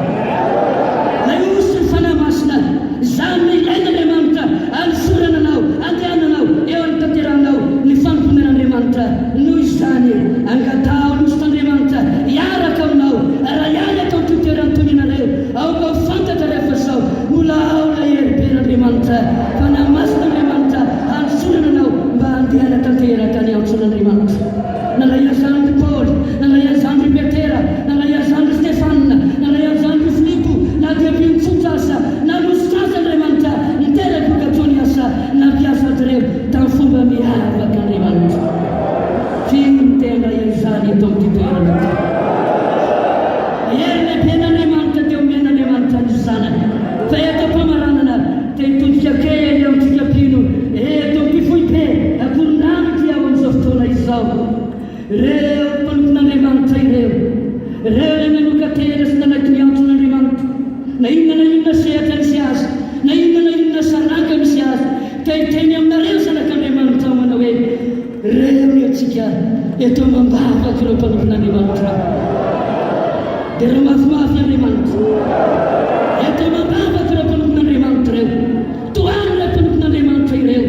Ilay ositra ny fanahy-masina izany no ilain'Andriamanitra hanosorana anao, andehananao eo amin'ny tanteranao ny fanompomen'Andriamanitra. Noho izany angatao ny ositran'Andriamanitra hiaraka aminao raha ihany atao totoerany toninareo. Ao ka ho fantatra rehefa sao mbola ao ilay heriben'Andriamanitra, fanahy-masin'Andriamanitra hanosorana anao mba handehana tanteraka ny antson'Andriamanitra. Nalay an'izany ry Paoly, nalay an'izany ry Petera, nalay an'izany ry Stefana, nalay an'izany ry Filipo, na dia mpiantsotra asa nanositra azy Andriamanitra niteraka ataony asa nampiasa azy ireo tamin'ny fomba mihavaka Andriamanitra. Fino ny tena izany eto amin'ny toerana ity. Hery lehiben'Andriamanitra dia omen'Andriamanitra ny zanany. Fa eto am-pamaranana dia hitodika kely amintsika mpino eto mpifoibe akoronany ty ao amin'izao fotoana izao. Ireo mpanompon'Andriamanitra ireo ilay manokatera sy nanaiky ny antson'Andriamanitra, na inona sehatra misy azy, na inona saranga misy azy, ka hiteny aminareo zanak'Andriamanitra manao hoe ireo ny atsika eto mambavaka ireo mpanompon'Andriamanitra. Dia ireo mafimafy Andriamanitra eto mambavaka ireo mpanompon'Andriamanitra ireo. Toany ireo mpanompon'Andriamanitra ireo,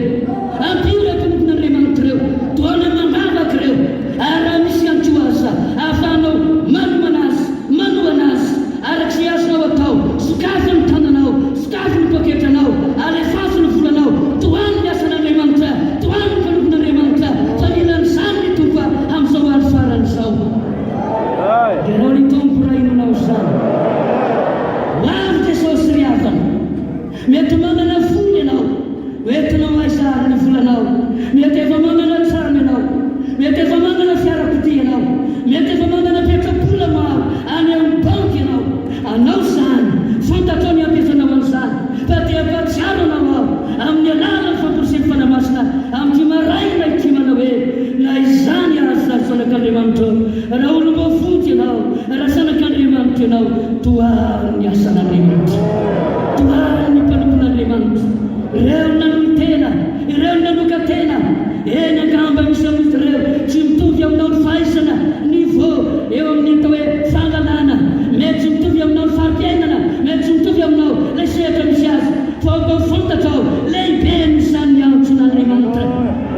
ampio ireo mpanompon'Andriamanitra ireo, toany mambavaka ireo. Ary raha misy antso aza ahafahanao manomana azy, manohana azy araka sy azonao atao, sokafy ny tananao, sokafy ny poketranao, alefazy ny volanao. Toany ny asan'Andriamanitra, toany ny mpanompon'Andriamanitra, fa nilan'izany ny tompo amin'izao andro faran'izao. Dia ireo ny tompo raha inonao izany. Ho avy Jesosy ry havana. Mety manana vola ianao, hoentinao haizara ny volanao, mety efa manana trano ianao, mety efa manana fiarakodia ianao, mety efa manana petrapola maro any amin'ny banky ianao. Anao izany fantatrao ny ampisanao an'izany, fa dia mpatsiaro anao ao amin'ny alalan'ny famporiseny fanahy-masina amin'ny maraina ity manao hoe na izany aza zanak'Andriamanitra, raha olom-bavonjy ianao, raha zanak'Andriamanitra ianao, toary ny asan'Andriamanitra, toary ny mpanompon'Andriamanitra. Ireo nanohy tena, ireo nanoka tena, eny angamba misy amin'izy ireo tsy mitovy aminao ny fahaizana niveau eo amin'ny atao hoe fahalalana, mety tsy mitovy aminao ny fari-piainana, mety tsy mitovy aminao ilay sehatra misy azy, fa mba fantatrao lehibe misany ny antson'Andriamanitra.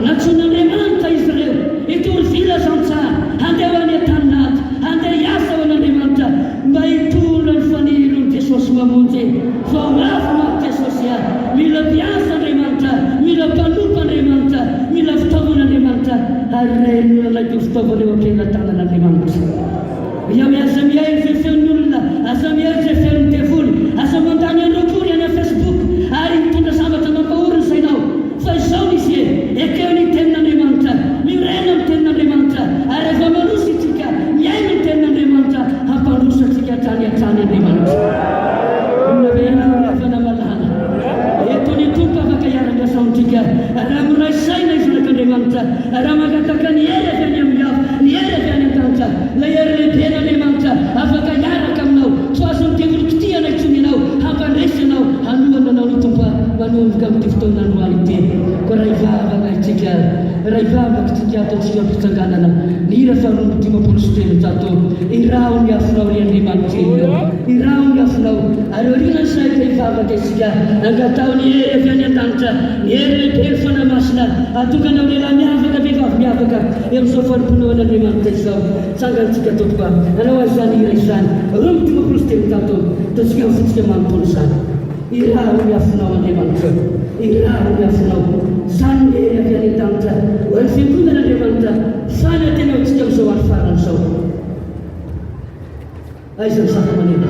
N'antson'Andriamanitra izy ireo hitory vila zantsaha, handeha ho any an-taninaty, handeha hiasa ho an'Andriamanitra mba hitondra ny fanilon'i Jesosy mamonjy. Fa ho afo maty Jesosy ahy, mila mpiasa Andriamanitra, mila mpanompo Andriamanitra, mila fitaovan'Andriamanitra, ary renona ilay fitaovana eo am-pelantanan'Andriamanitra. Ia miasa mihery izay feon'ny olona, asa mihery izay feon'ny devoly, asa mandany androakory any amin'ny Facebook, ary mitondra zavatra mampahorona sainao. Fa izao misy ekeo ny tenin'Andriamanitra, mirena ny tenin'Andriamanitra, ary efa manosy itsika miaina ny tenin'Andriamanitra, hampandrosa atsika hatrany hatrany Andriamanitra. Navena rehefa namalala eto ny tompo afaka hiara-miasa amintsika, raha miray saina izy zanak'Andriamanitra, raha magataka ny hery avy any amin'ny hafa, ny hery avy any an-danitra, ilay hery lehiben'Andriamanitra afaka hiaraka aminao, tsy azony devoly kitiana itsony ianao, hampandresy ianao, hanohana anao ny tompo manomboka amin'ity fotoana androany ity. Ko raha ivavaka itsika, raha ivavaka itsika ataontsika mpitsanganana ny hira faharoa dimapolo sy telonjato, irao ny afinao ry Andriamanitra io, irao ny afinao. Ary oriana saika ivavaka isika, angatao ny hery avy any an-danitra, ny hery lehibe ny fanahy-masina, atokanao lehilahy miavaka yang sofar penuh dan memang kesal sangat jika tupa anawa zani resan rum tu muslim tato tu sekian sekian mampusan ira ya fnau memang ke ira ya fnau sande ya kali tangta wal fiku dan memang ta sana teno sekian sawar faran saw aisan satu menit.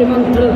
Mantra,